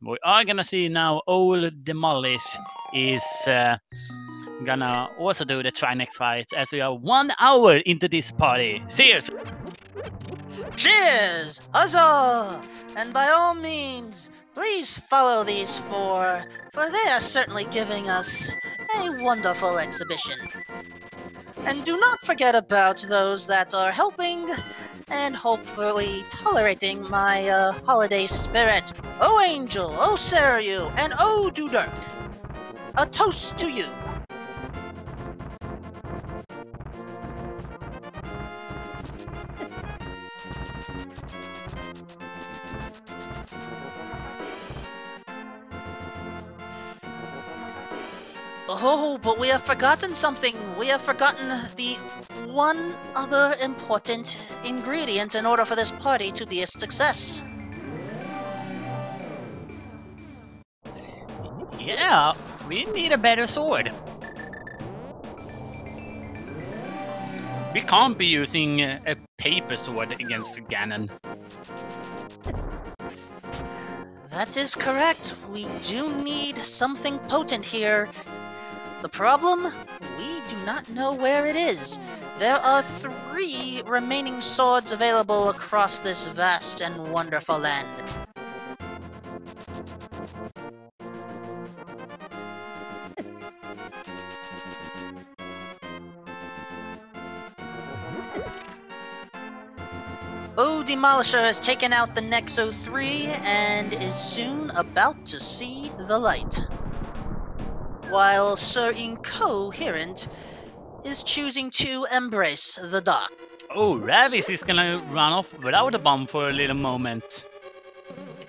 We are gonna see now old Demolish is gonna also do the try next fight as we are 1 hour into this party. Cheers! Cheers! Huzzah! And by all means, please follow these four, for they are certainly giving us a wonderful exhibition. And do not forget about those that are helping and hopefully tolerating my holiday spirit. Oh Angel, oh Sariu, and oh Duderk. A toast to you. Oh, but we have forgotten something. We have forgotten the one other important ingredient in order for this party to be a success. Yeah, we need a better sword. We can't be using a paper sword against Ganon. That is correct. We do need something potent here. The problem? We do not know where it is. There are 3 remaining swords available across this vast and wonderful land. O Demolisher has taken out the Nexo 3 and is soon about to see the light. While Sir Incoherent is choosing to embrace the dark. Oh, Ravis is gonna run off without a bomb for a little moment.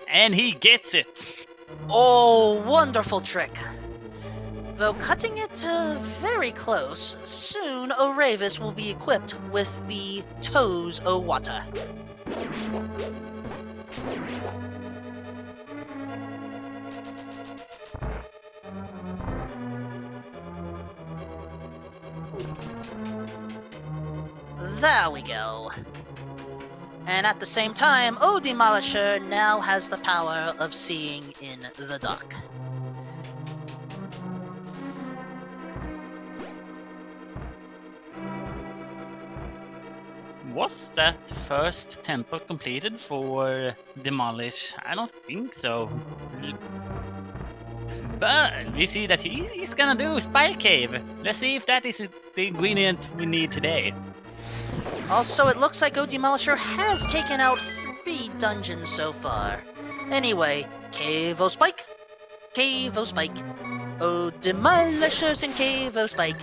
And he gets it! Oh, wonderful trick! Though cutting it very close, soon Oravis will be equipped with the Toes o' Water. There we go. And at the same time, O Demolisher now has the power of seeing in the dark. Was that first temple completed for Demolish? I don't think so. But we see that he's gonna do Spire Cave. Let's see if that is the ingredient we need today. Also, it looks like O Demolisher has taken out 3 dungeons so far. Anyway, Cave o' Spike, Cave o' Spike, O Demolishers and Cave o' Spike.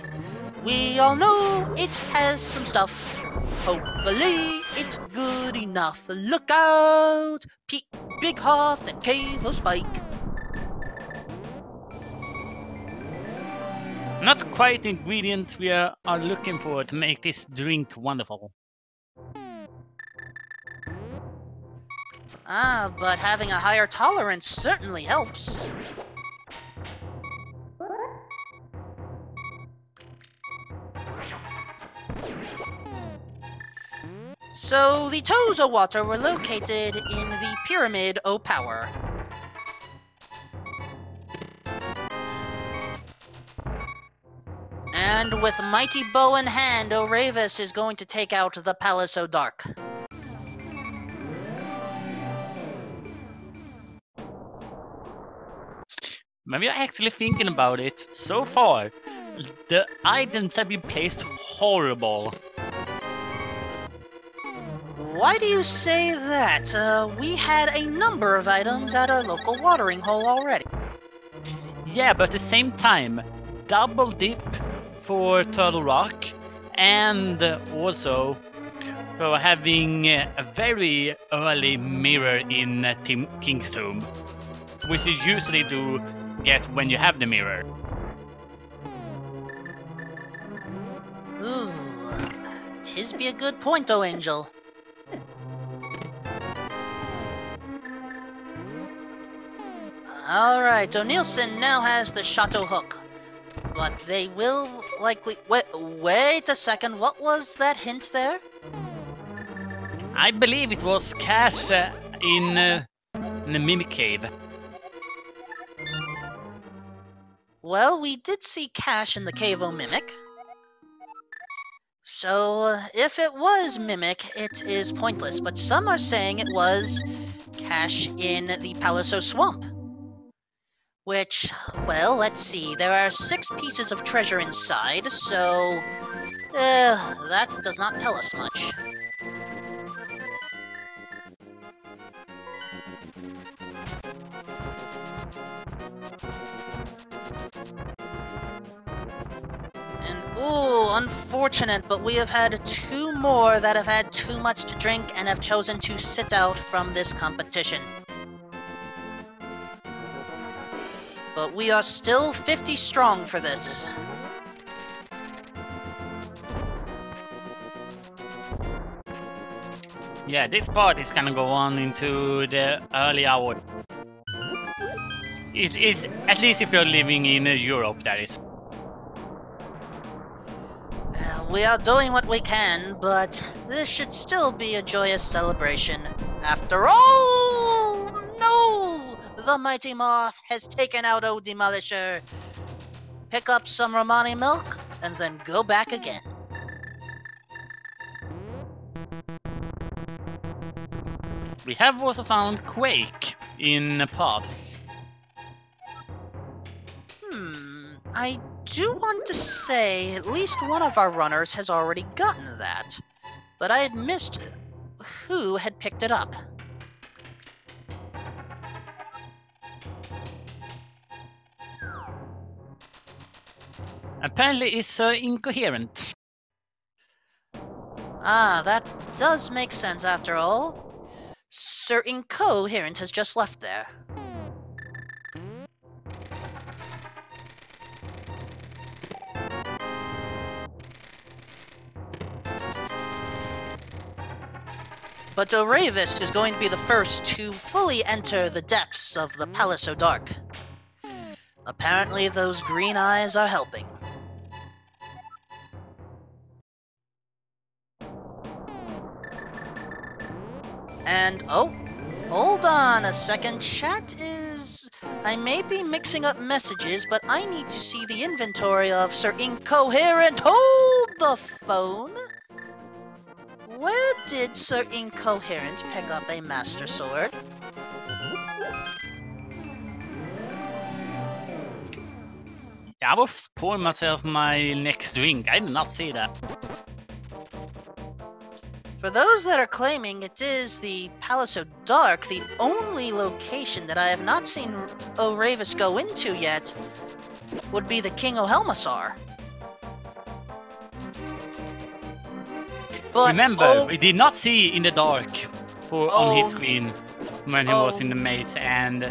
We all know it has some stuff. Hopefully, it's good enough. Look out! Big Heart and Cave o' Spike. Not quite the ingredient we are looking for to make this drink wonderful. Ah, but having a higher tolerance certainly helps. So, the Toes o' Water were located in the Pyramid o' Power. And with mighty bow in hand, Oravis is going to take out the Palace o' Dark. When we are actually thinking about it, so far, the items have been placed horrible. Why do you say that? We had a number of items at our local watering hole already. Yeah, but at the same time, double dip for Turtle Rock, and also for having a very early mirror in King's Tomb, which you usually do get when you have the mirror. Ooh, 'tis be a good point, O Angel. Alright, O'Neilson now has the Chateau Hook. But they will likely... Wait a second, what was that hint there? I believe it was Cash in the Mimic Cave. Well, we did see Cash in the Cave O' Mimic. So, if it was Mimic, it is pointless, but some are saying it was Cash in the Palace O' Swamp. Which, well, let's see, there are 6 pieces of treasure inside, so... that does not tell us much. And, ooh, unfortunate, but we have had 2 more that have had too much to drink and have chosen to sit out from this competition. But we are still 50 strong for this. Yeah, this part is gonna go on into the early hour. It's at least if you're living in Europe, that is. We are doing what we can, but this should still be a joyous celebration. After all, no! The Mighty Moth has taken out O Demolisher. Pick up some Romani milk, and then go back again. We have also found Quake in Pod. I do want to say at least one of our runners has already gotten that, but I had missed who had picked it up. Apparently it's incoherent. Ah, that does make sense after all. Sir Incoherent has just left there. But O'Ravis is going to be the first to fully enter the depths of the Palace O' Dark. Apparently those green eyes are helping. And, oh, hold on a second, chat is... I may be mixing up messages, but I need to see the inventory of Sir Incoherent. Hold the phone! Where did Sir Incoherent pick up a Master Sword? I was pouring myself my next drink. I did not see that. For those that are claiming it is the Palace O' Dark, the only location that I have not seen O'Ravis go into yet would be the King O'Helmassar. But, remember, we did not see in the dark on his screen when he was in the maze, and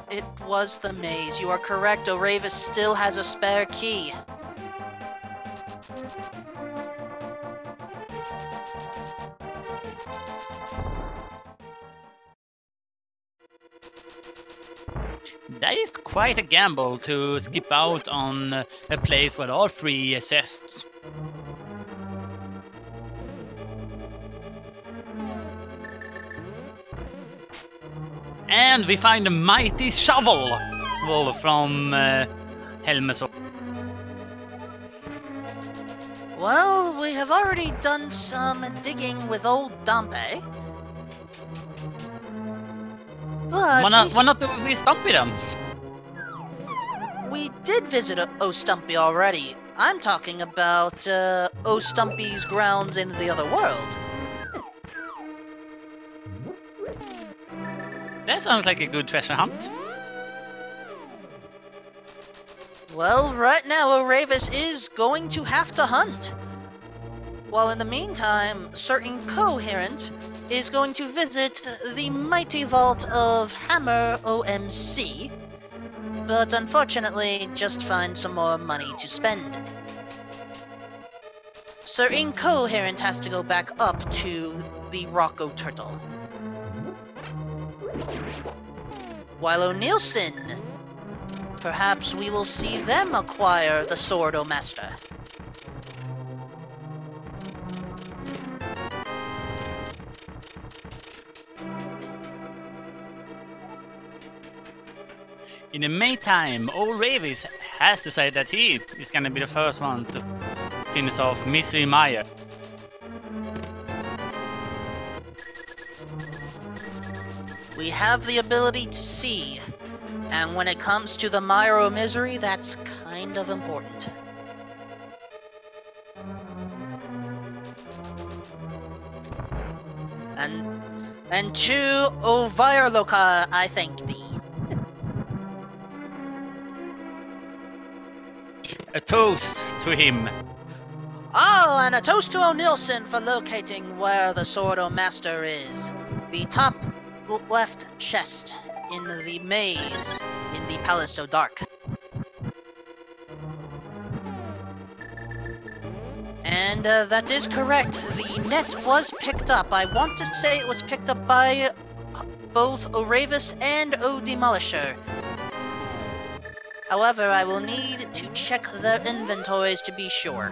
it was the maze. You are correct. O'Ravis still has a spare key. that is quite a gamble to skip out on a place where all 3 chests. And we find a mighty shovel from Helmasaur. Well, we have already done some digging with old Dompe. But why not do we Stumpy them? We did visit O Stumpy already. I'm talking about O Stumpy's grounds in the other world. That sounds like a good treasure hunt. Well, right now O'Ravis is going to have to hunt. While in the meantime, Sir Incoherent is going to visit the mighty vault of Hammer OMC, but unfortunately just find some more money to spend. Sir Incoherent has to go back up to the Rocco Turtle. while O'Neilson, perhaps we will see them acquire the Sword O Master. In the meantime, old Ravis has decided that he is gonna be the first one to finish off Mystery Meyer. We have the ability to see, and when it comes to the Myro Misery, that's kind of important. And to Ovirloka, I thank thee. A toast to him. Oh, and a toast to O'Neilson for locating where the Sword O Master is. The top left chest in the maze in the Palace So Dark. And that is correct. The net was picked up. I want to say it was picked up by both O'Ravis and O'Demolisher. However, I will need to check their inventories to be sure.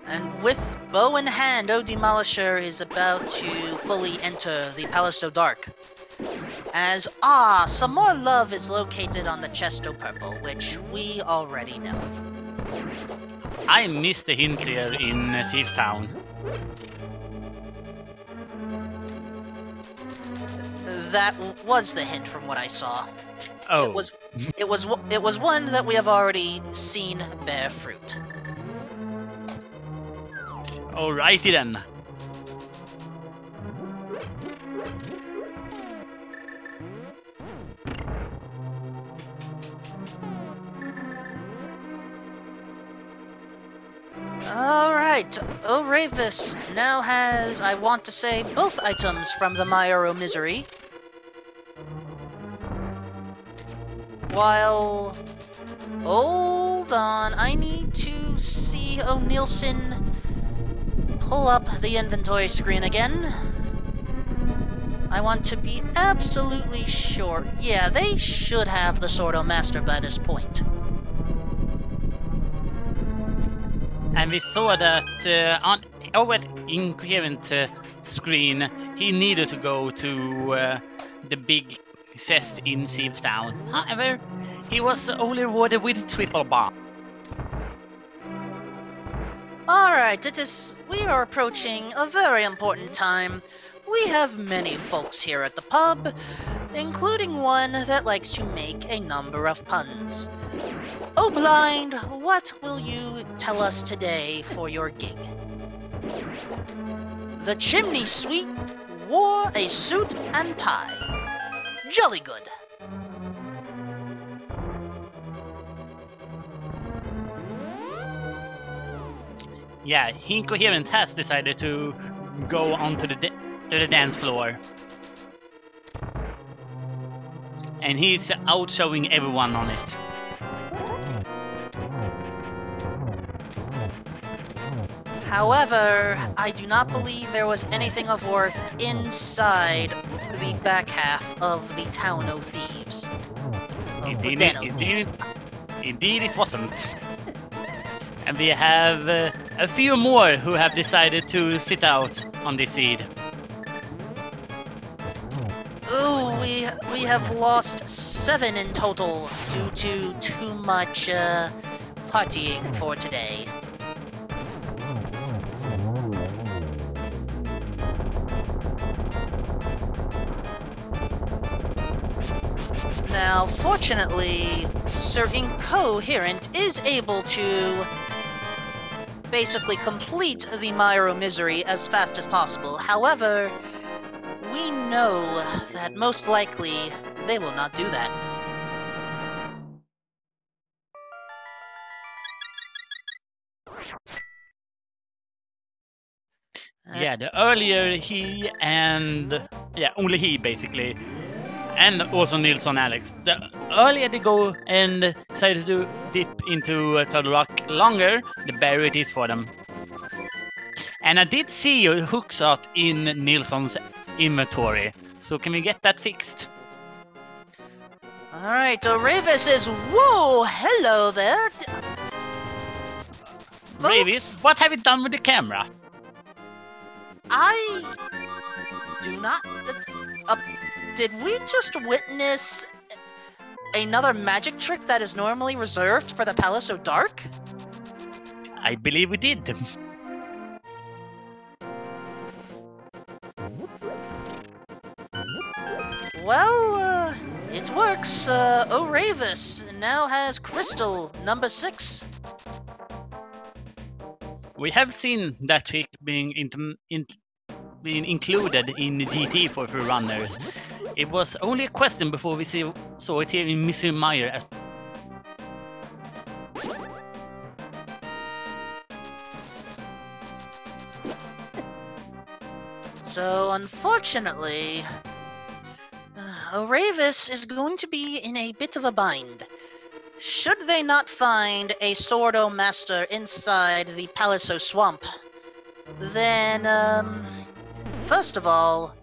And with bow in hand, O'Demolisher is about to fully enter the Palace So Dark. As, some more love is located on the chest O Purple, which we already know. I missed the hint here in Thieves Town. That was the hint from what I saw. Oh. It was one that we have already seen bear fruit. Alrighty then. Alright, O'Ravis now has, I want to say, both items from the Myro Misery. While... Hold on, I need to see O'Neilson pull up the inventory screen again. I want to be absolutely sure. Yeah, they should have the Sword O Master by this point. And we saw that on our incoherent screen, he needed to go to the big chest in Thieves Town. However, he was only rewarded with triple bomb. Alright, we are approaching a very important time. We have many folks here at the pub, including one that likes to make a number of puns. Oh Blind, what will you tell us today for your gig? The chimney sweep wore a suit and tie. Jolly good. Yeah, Incoherent has decided to go onto the dance floor. And he's out showing everyone on it. However, I do not believe there was anything of worth inside the back half of the Town O' Thieves. Indeed it wasn't. And we have a few more who have decided to sit out on this seed. Ooh, we have lost 7 in total due to too much partying for today. Now, fortunately, Sir Incoherent is able to basically complete the Myro Misery as fast as possible. However, we know that most likely they will not do that. Yeah, the earlier he and only he basically, and also Nilsson Alex. The earlier they go and decide to dip into Turtle Rock longer, the better it is for them. And I did see a hookshot in Nilsson's inventory, so can we get that fixed? Alright, Ravis is... Whoa, hello there! Ravis, what have you done with the camera? I... do not... did we just witness another magic trick that is normally reserved for the Palace of Dark? I believe we did. Well, it works. Ravis now has Crystal number 6. We have seen that trick being included in GT for free runners. It was only a question before we saw it here in Mr. Meyer. So, unfortunately, Ravis is going to be in a bit of a bind. Should they not find a Sordo Master inside the Palaso Swamp, then, first of all,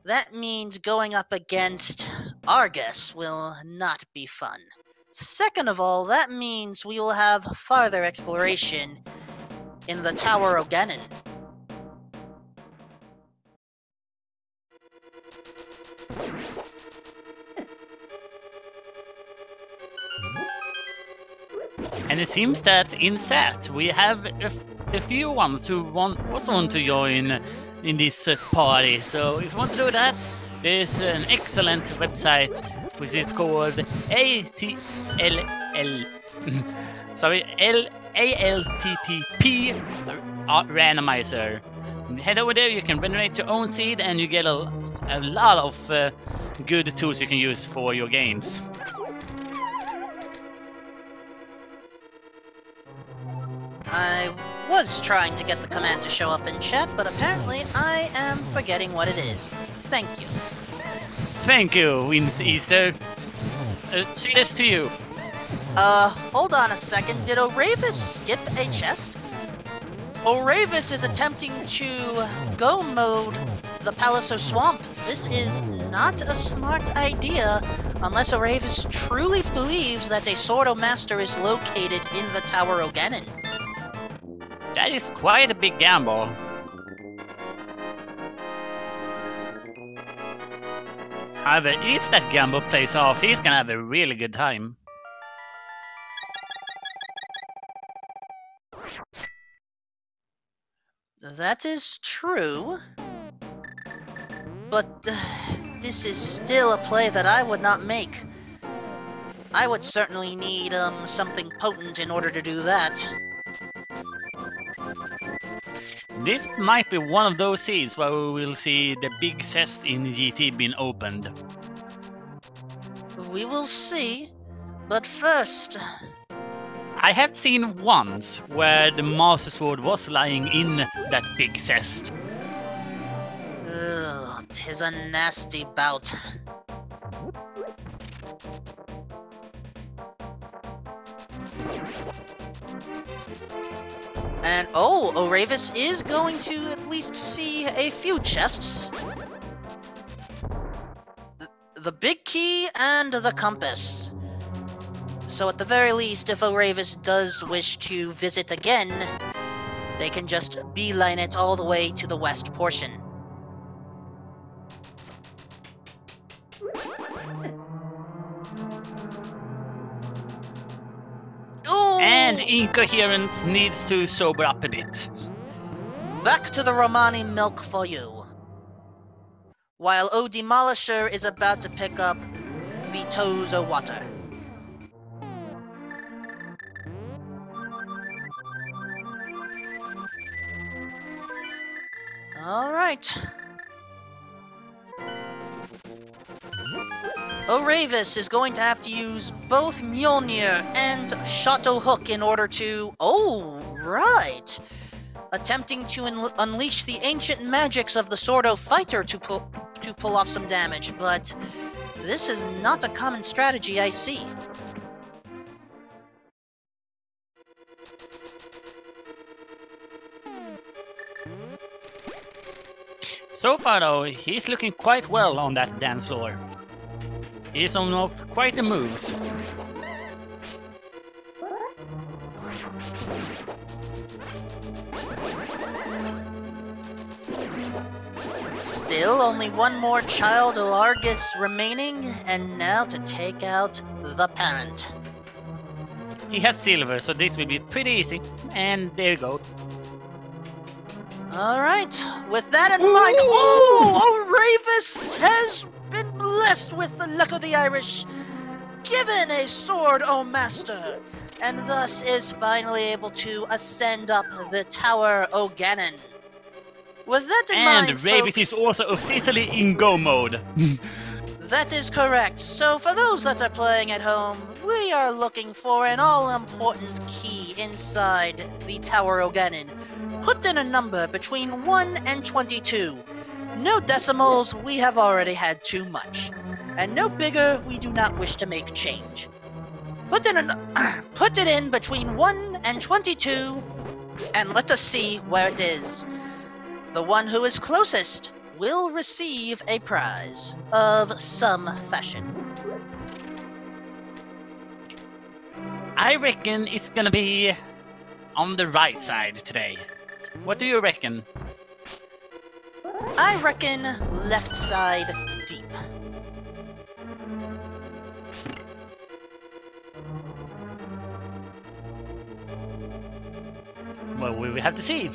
that means going up against Argus will not be fun. Second of all, that means we will have farther exploration in the Tower of Ganon. And it seems that in SAT we have a few ones who also want to join in this party. So if you want to do that, there's an excellent website which is called ALTTP Randomizer. Head over there, you can generate your own seed and you get a lot of good tools you can use for your games. I was trying to get the command to show up in chat, but apparently I am forgetting what it is. Thank you. Thank you, Wins Easter. See this to you. Hold on a second. Did Oravis skip a chest? Oravis is attempting to go mode the Palaso Swamp. This is not a smart idea unless Oravis truly believes that a Sordo Master is located in the Tower of Ganon. That is quite a big gamble. However, if that gamble plays off, he's gonna have a really good time. That is true. But this is still a play that I would not make. I would certainly need something potent in order to do that. This might be one of those seeds where we will see the big chest in GT being opened. We will see, but first... I have seen once where the Master Sword was lying in that big chest. Ugh, 'tis a nasty bout. And Oravis is going to at least see a few chests. The big key and the compass. So at the very least, if Oravis does wish to visit again, they can just beeline it all the way to the west portion. Ooh! And Incoherent needs to sober up a bit. Back to the Romani milk for you. While O Demolisher is about to pick up the Tozo water. Alright. Oravis is going to have to use both Mjolnir and Shadow Hook in order to... Oh, right. attempting to unleash the ancient magics of the Sordo fighter to pull off some damage, but this is not a common strategy I see. So far though, he's looking quite well on that dance floor. He's on off quite the moves. Still only one more child Olargus remaining, and now to take out the parent. He has silver, so this will be pretty easy. And there you go. Alright, with that in mind, oh, Ravis has been blessed with the luck of the Irish, given a sword, O Master, and thus is finally able to ascend up the Tower O'Gannon. With that in mind, And Ravis is also officially in go mode. That is correct. So for those that are playing at home, we are looking for an all-important key inside the Tower O'Gannon. Put in a number between 1 and 22. No decimals, we have already had too much. And no bigger, we do not wish to make change. Put it in between 1 and 22, and let us see where it is. The one who is closest will receive a prize of some fashion. I reckon it's gonna be on the right side today. What do you reckon? I reckon left side deep. Well, we will have to see.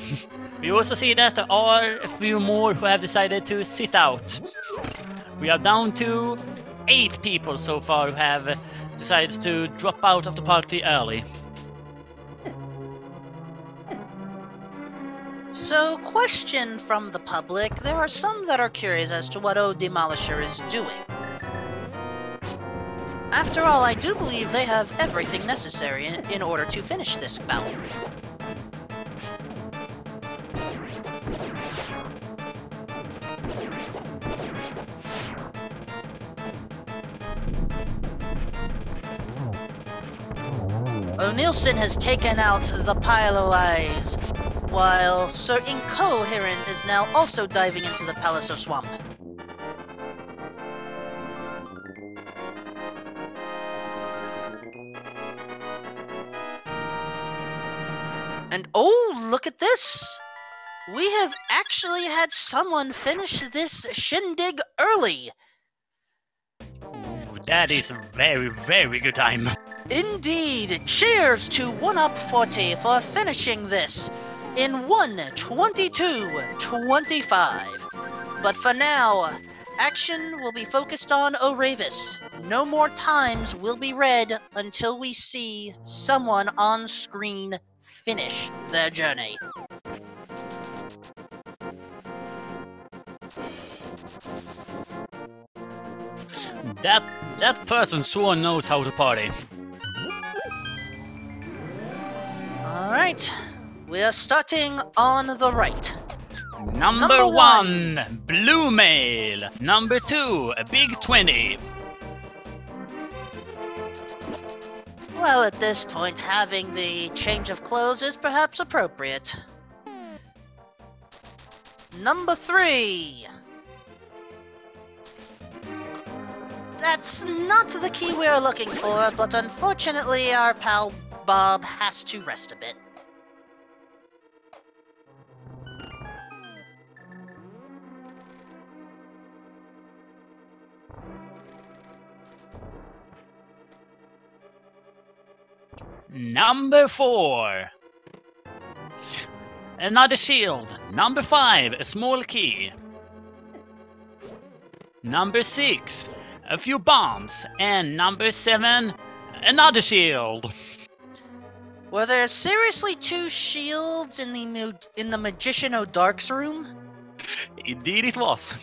We also see that there are a few more who have decided to sit out. We are down to 8 people so far who have decided to drop out of the party early. So, question from the public. There are some that are curious as to what O Demolisher is doing. After all, I do believe they have everything necessary in order to finish this bout. O'Neilson has taken out the Pile o' Eyes, while Sir Incoherent is now also diving into the Palaso Swamp. And oh, look at this! We have actually had someone finish this shindig early! Ooh, that is a very, very good time. Indeed! Cheers to 1UP40 for finishing this in 1:22:25. But for now, action will be focused on O'Ravis. No more times will be read until we see someone on screen finish their journey. That person sure knows how to party. Alright, we are starting on the right. Number 1, Blue Male. Number 2, a Big 20. Well, at this point, having the change of clothes is perhaps appropriate. Number 3. That's not the key we're looking for, but unfortunately our pal Bob has to rest a bit. Number 4, another shield. Number 5, a small key. Number 6, a few bombs. And number 7, another shield. Were there seriously 2 shields in the Magician O'Dark's room? Indeed it was.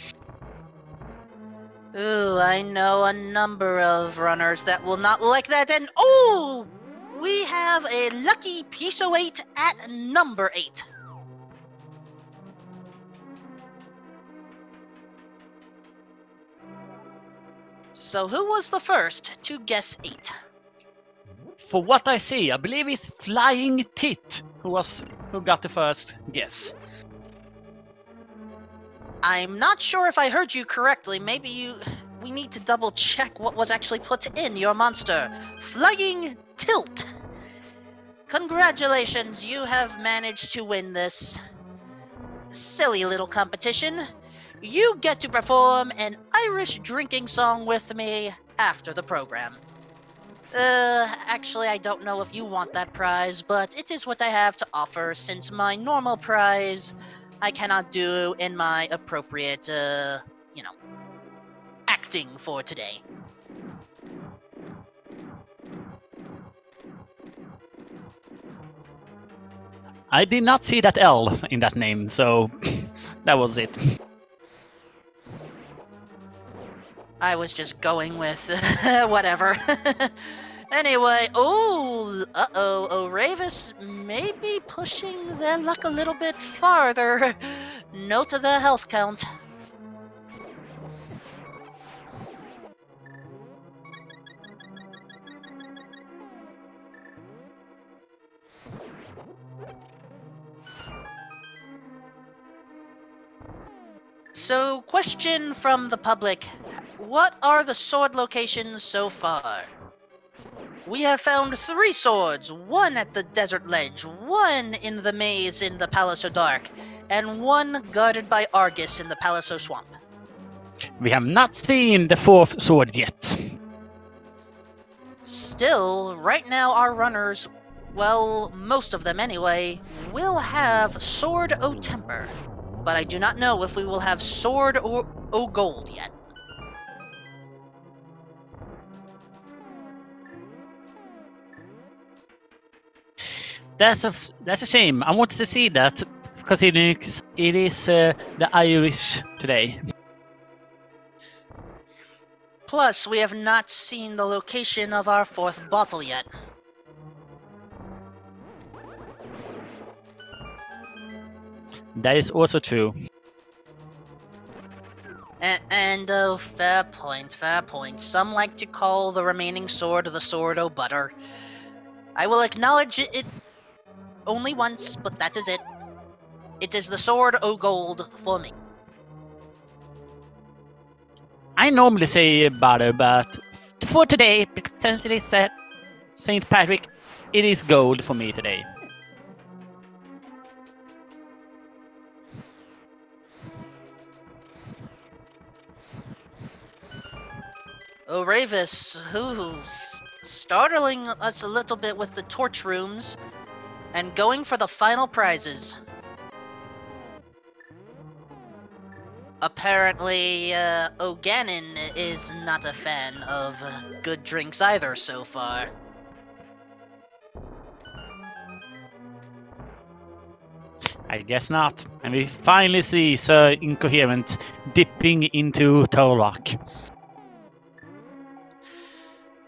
Ooh, I know a number of runners that will not like that, and oh! We have a lucky piece of 8 at number 8. So who was the first to guess 8? For what I see, I believe it's Flying Tit who got the first guess. I'm not sure if I heard you correctly. We need to double check what was actually put in your monster. Flying Tilt! Congratulations, you have managed to win this silly little competition. You get to perform an Irish drinking song with me after the program. Actually, I don't know if you want that prize, but it is what I have to offer since my normal prize I cannot do in my appropriate, acting for today. I did not see that L in that name, so that was it. I was just going with whatever. Anyway, Ravis may be pushing their luck a little bit farther. Note of the health count. So, question from the public. What are the sword locations so far? We have found 3 swords, 1 at the desert ledge, 1 in the maze in the Palace Dark, and 1 guarded by Argus in the Palace Swamp. We have not seen the 4th sword yet. Still, right now our runners, well, most of them anyway, will have Sword o' Temper. But I do not know if we will have Sword o' Gold yet. That's a shame. I wanted to see that, considering it is the Irish today. Plus, we have not seen the location of our 4th bottle yet. That is also true. Fair point. Some like to call the remaining sword the Sword o' Butter. I will acknowledge it only once, but that is it. It is the Sword o' Gold for me. I normally say butter, but for today, since it is St. Patrick, it is gold for me today. Ravis, who's startling us a little bit with the torch rooms, and going for the final prizes. Apparently, O'Gannon is not a fan of good drinks either so far. I guess not. And we finally see Sir Incoherent dipping into Turlock.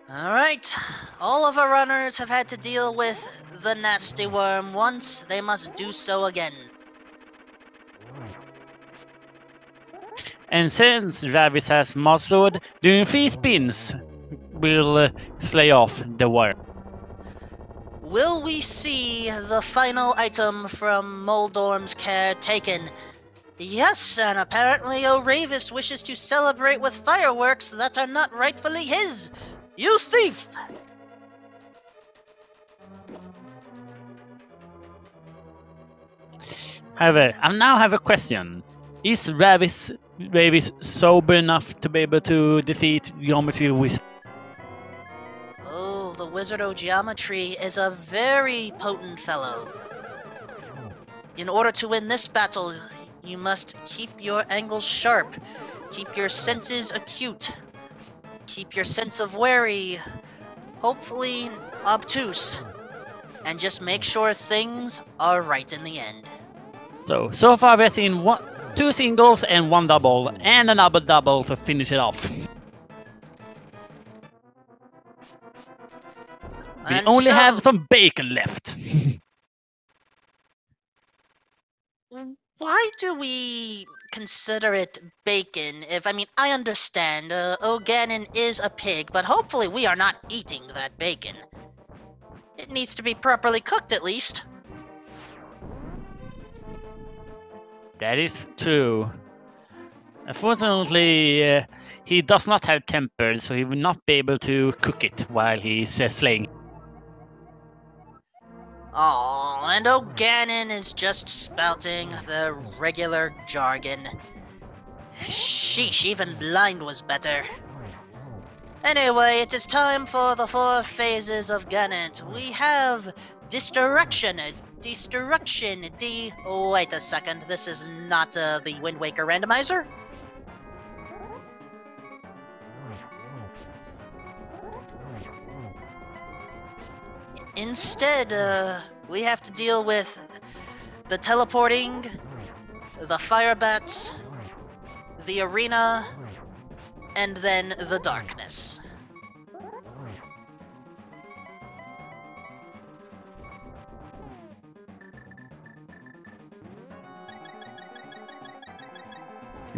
Alright, all of our runners have had to deal with the nasty worm once, they must do so again. And since Ravis has Mastered, doing 3 spins will slay off the worm. Will we see the final item from Moldorm's care taken? Yes, and apparently O'Ravis wishes to celebrate with fireworks that are not rightfully his. You thief! However, I now have a question. Is Ravis sober enough to be able to defeat Geometry Wizard? Oh, the Wizard of Geometry is a very potent fellow. In order to win this battle, you must keep your angles sharp, keep your senses acute, keep your sense of wary, hopefully obtuse, and just make sure things are right in the end. So far we've seen 2 singles and 1 double, and another double to finish it off. We only have some bacon left. Why do we consider it bacon. I understand. O'Gannon is a pig, but hopefully we are not eating that bacon. It needs to be properly cooked, at least. That is true. Unfortunately, he does not have temper, so he will not be able to cook it while he's slaying. Oh, and O'Gannon is just spouting the regular jargon. Sheesh, even blind was better. Anyway, it is time for the 4 phases of Gannet. We have Destruction. Wait a second, this is not the Wind Waker Randomizer? Instead, we have to deal with the teleporting, the fire bats, the arena, and then the darkness.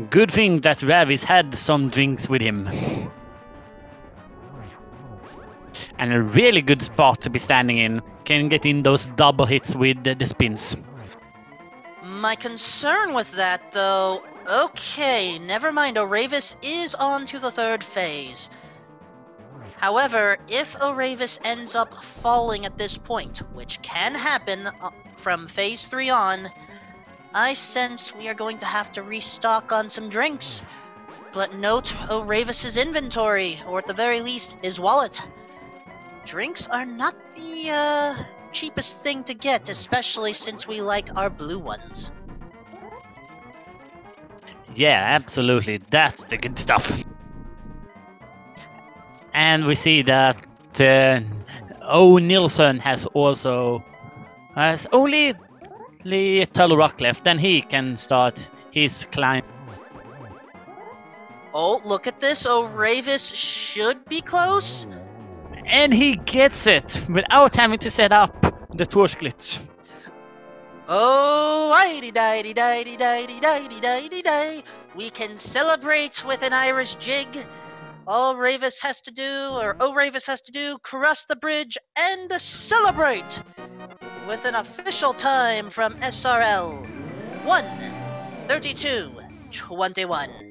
Good thing that Ravis had some drinks with him. And a really good spot to be standing in. Can get in those double hits with the spins. My concern with that, though... Okay, never mind, Oravis is on to the 3rd phase. However, if Oravis ends up falling at this point, which can happen from phase 3 on, I sense we are going to have to restock on some drinks. But note Oravis's inventory, or at the very least, his wallet. Drinks are not the cheapest thing to get, especially since we like our blue ones. Yeah, absolutely. That's the good stuff. And we see that O. Nilsson has only Turtle Rock left, then he can start his climb. Oh, look at this. Oravis should be close. And he gets it without having to set up the torch glitch. Oh, di-di-di-di-di-di-di-di-di-di. We can celebrate with an Irish jig. All Ravis has to do, or O'Ravis has to do, cross the bridge and celebrate with an official time from SRL 1:32:21.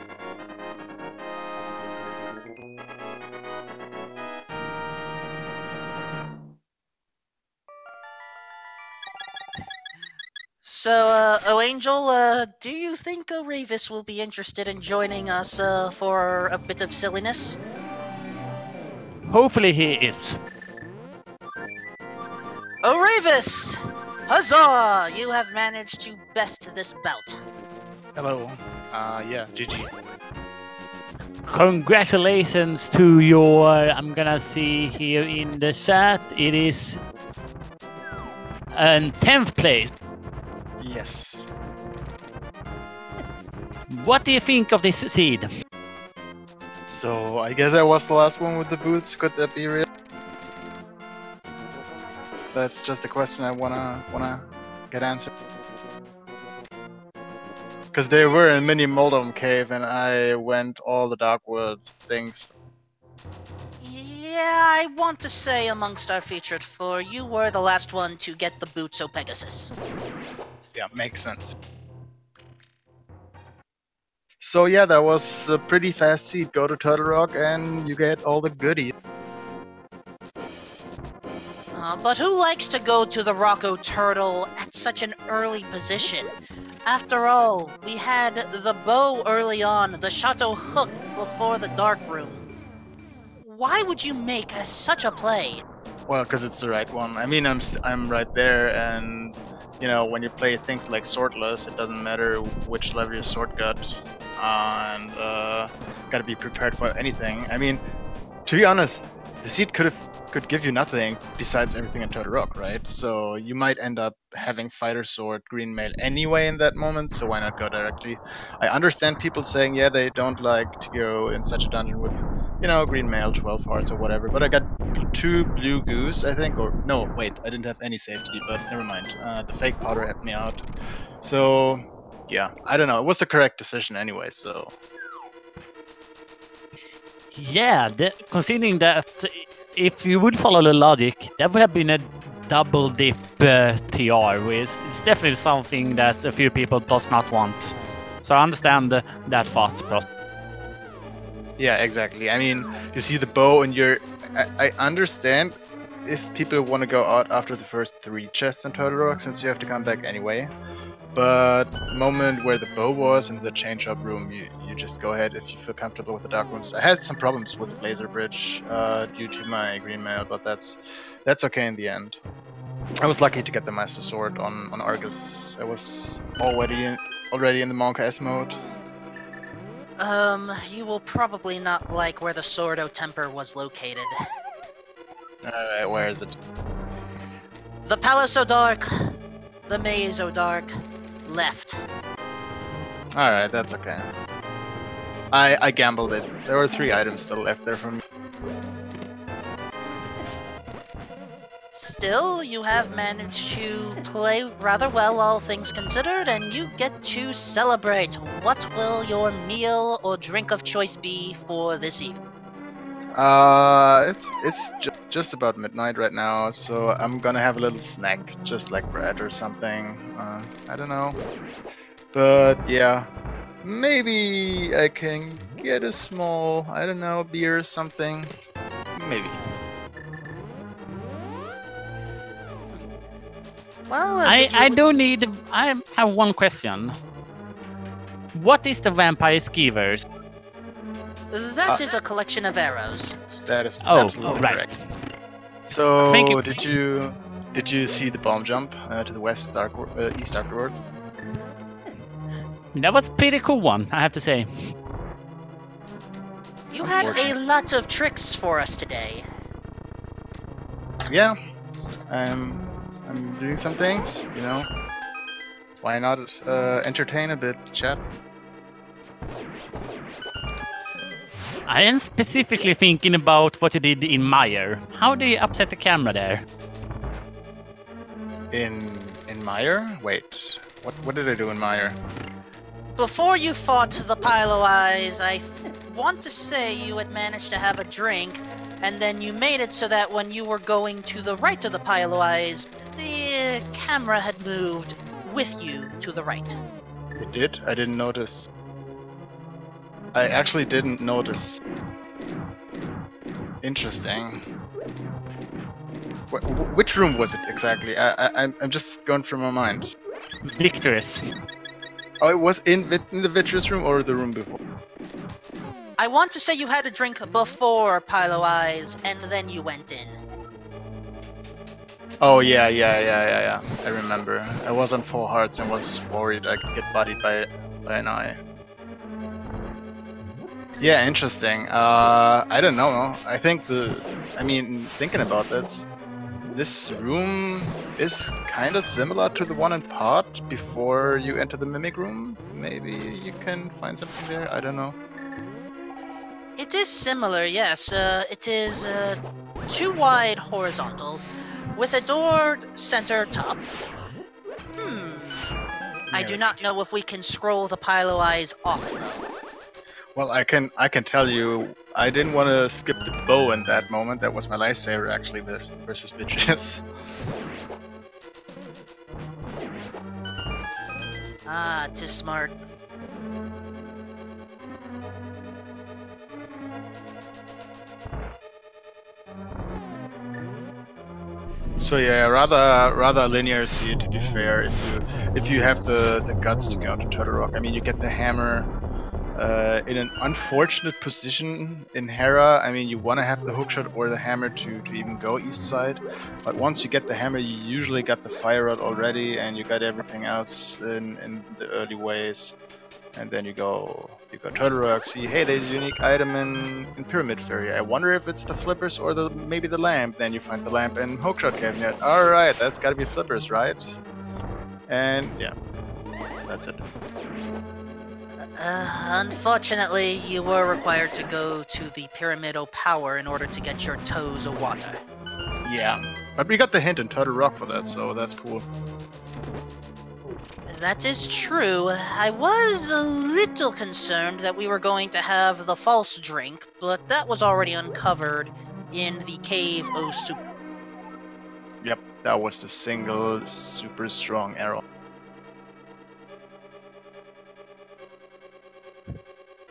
So, O'Angel, do you think O'Ravis will be interested in joining us for a bit of silliness? Hopefully he is. O'Ravis! Huzzah! You have managed to best this bout. Hello. Yeah, GG. Congratulations to your, I'm gonna see here in the chat, it is 10th place. Yes. What do you think of this seed? So, I guess I was the last one with the boots. Could that be real? That's just a question I wanna get answered. Because they were in Mini Moldom Cave and I went all the Dark World things. Yeah, I want to say amongst our featured 4, you were the last one to get the boots o' Pegasus. Yeah, makes sense. So yeah, that was a pretty fast seed. Go to Turtle Rock and you get all the goodies. But who likes to go to the Rocco Turtle at such an early position? After all, we had the bow early on, the Chateau Hook before the Dark Room. Why would you make such a play? Well, because it's the right one. I mean, I'm right there, and you know, when you play things like Swordless, it doesn't matter which level your sword got, and gotta be prepared for anything. I mean, to be honest, the seed could give you nothing besides everything in Turtle Rock, right? So you might end up having Fighter Sword, Green Mail anyway in that moment, so why not go directly? I understand people saying, yeah, they don't like to go in such a dungeon with, you know, Green Mail, 12 hearts or whatever, but I got 2 blue goose, I think, or no, wait, I didn't have any safety, but never mind. The fake powder helped me out. So, yeah, I don't know. It was the correct decision anyway, so. Yeah, considering that if you would follow the logic, that would have been a double dip TR. It's definitely something that a few people does not want. So I understand that thought process. Yeah, exactly. I mean, you see the bow and I understand if people want to go out after the first 3 chests in Turtle Rock, since you have to come back anyway. But the moment where the bow was in the change-up room, you just go ahead if you feel comfortable with the dark rooms. I had some problems with Laser Bridge due to my green mail, but that's okay in the end. I was lucky to get the Master Sword on Argus. I was already in the Monka S mode. You will probably not like where the Sword O Temper was located. Alright, where is it? The Palace O Dark, the Maze O Dark, left. Alright, that's okay. I gambled it. There were 3 items still left there for me. Still, you have managed to play rather well, all things considered, and you get to celebrate. What will your meal or drink of choice be for this evening? It's just about midnight right now, so I'm gonna have a little snack, just like bread or something. I don't know. But yeah, maybe I can get a small, I don't know, beer or something. Maybe. Well, I have one question. What is the vampire skivers? That is a collection of arrows. That is Oh, absolutely right. correct. So Thank you. did you see the bomb jump to the west east Dark Lord? That was a pretty cool one, I have to say. You had a lot of tricks for us today. Yeah, I'm doing some things, you know. Why not entertain a bit, chat? I am specifically thinking about what you did in Meyer. How did you upset the camera there? In Meyer? Wait, what did I do in Meyer? Before you fought the Pile of Eyes, I want to say you had managed to have a drink, and then you made it so that when you were going to the right of the Pile of Eyes, the camera had moved with you to the right. It did? I didn't notice. I actually didn't notice. Interesting. Which room was it exactly? I'm just going through my mind. Victorious. Oh, it was in the Vitreous room or the room before? I want to say you had a drink before Pile of Eyes, and then you went in. Oh yeah. I remember. I was on 4 hearts and was worried I could get bodied by an eye. Yeah, interesting. I don't know. I think thinking about this room is kind of similar to the one in Pod before you enter the Mimic room. Maybe you can find something there. I don't know. It is similar, yes. It is 2 wide horizontal, with a door center top. I do not know if we can scroll the Pile of Eyes off, though. Well, I can tell you, I didn't want to skip the bow in that moment. That was my lifesaver, actually, versus Vitreous. Ah, 'tis smart. So yeah, rather linear seed, to be fair. If you have the guts to go to Turtle Rock, I mean, you get the hammer in an unfortunate position in Hera. I mean, you want to have the hookshot or the hammer to even go east side, but once you get the hammer, you usually got the fire rod already, and you got everything else in the early ways. And then you go Turtle Rock, see, hey, there's a unique item in Pyramid Fairy. I wonder if it's the flippers or maybe the lamp. Then you find the lamp and hookshot cabinet. Alright, that's gotta be flippers, right? And yeah, that's it. Unfortunately, you were required to go to the Pyramid O Power in order to get your toes of water. Yeah, but we got the hint in Turtle Rock for that, so that's cool. That is true. I was a little concerned that we were going to have the false drink, but that was already uncovered in the Cave O Super. Yep, that was the single super strong arrow.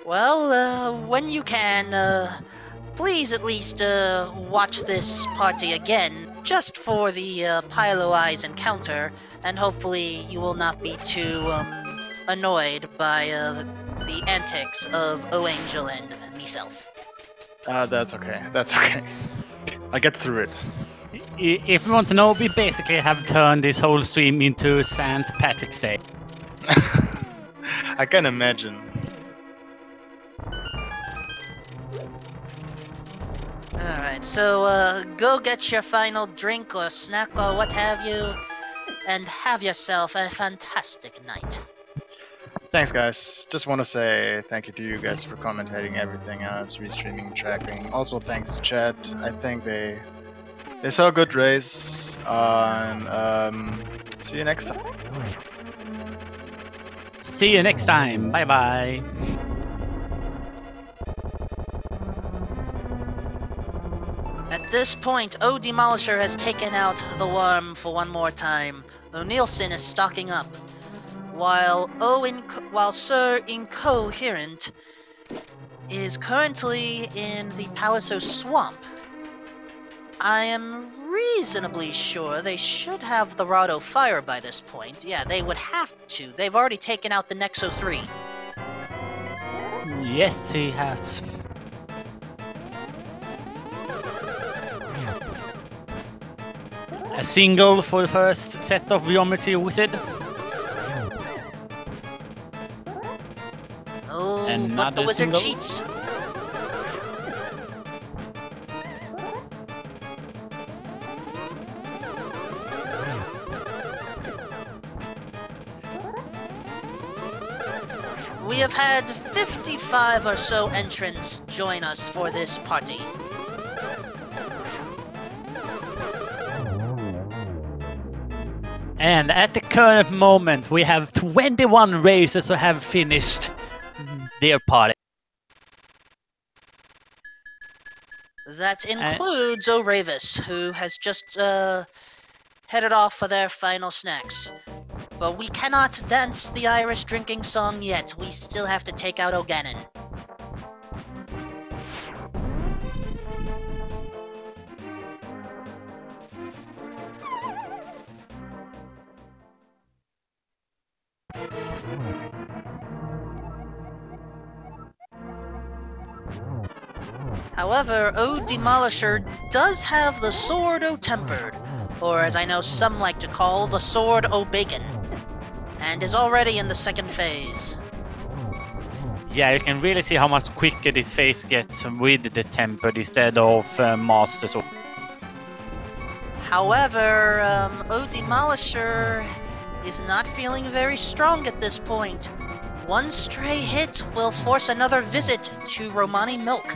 Well, when you can, please at least watch this party again, just for the Pilo Eyes encounter, and hopefully you will not be too annoyed by the antics of O Angel and myself. That's okay. That's okay. I'll get through it. If you want to know, we basically have turned this whole stream into St. Patrick's Day. I can imagine. Alright, so go get your final drink or snack or what have you, and have yourself a fantastic night. Thanks, guys. Just want to say thank you to you guys for commentating everything else, restreaming, tracking. Also, thanks to chat. I think they saw a good race. And see you next time. See you next time. Bye bye. At this point, O Demolisher has taken out the worm for one more time. O'Neilson is stocking up, while Sir Incoherent is currently in the Paliso Swamp. I am reasonably sure they should have the Rado Fire by this point. Yeah, they would have to. They've already taken out the Nexo 3. Yes, he has. A single for the first set of Geometry Wizard. Oh, but the Another wizard single. cheats. We have had 55 or so entrants join us for this party. And at the current moment, we have 21 racers who have finished their party. That includes O'Ravis, who has just headed off for their final snacks. But we cannot dance the Irish drinking song yet. We still have to take out O'Gannon. However, O Demolisher does have the Sword O Tempered, or as I know some like to call, the Sword O Bacon, and is already in the second phase. Yeah, you can really see how much quicker this phase gets with the Tempered instead of Master Sword. However, O Demolisher is not feeling very strong at this point. One stray hit will force another visit to Romani Milk.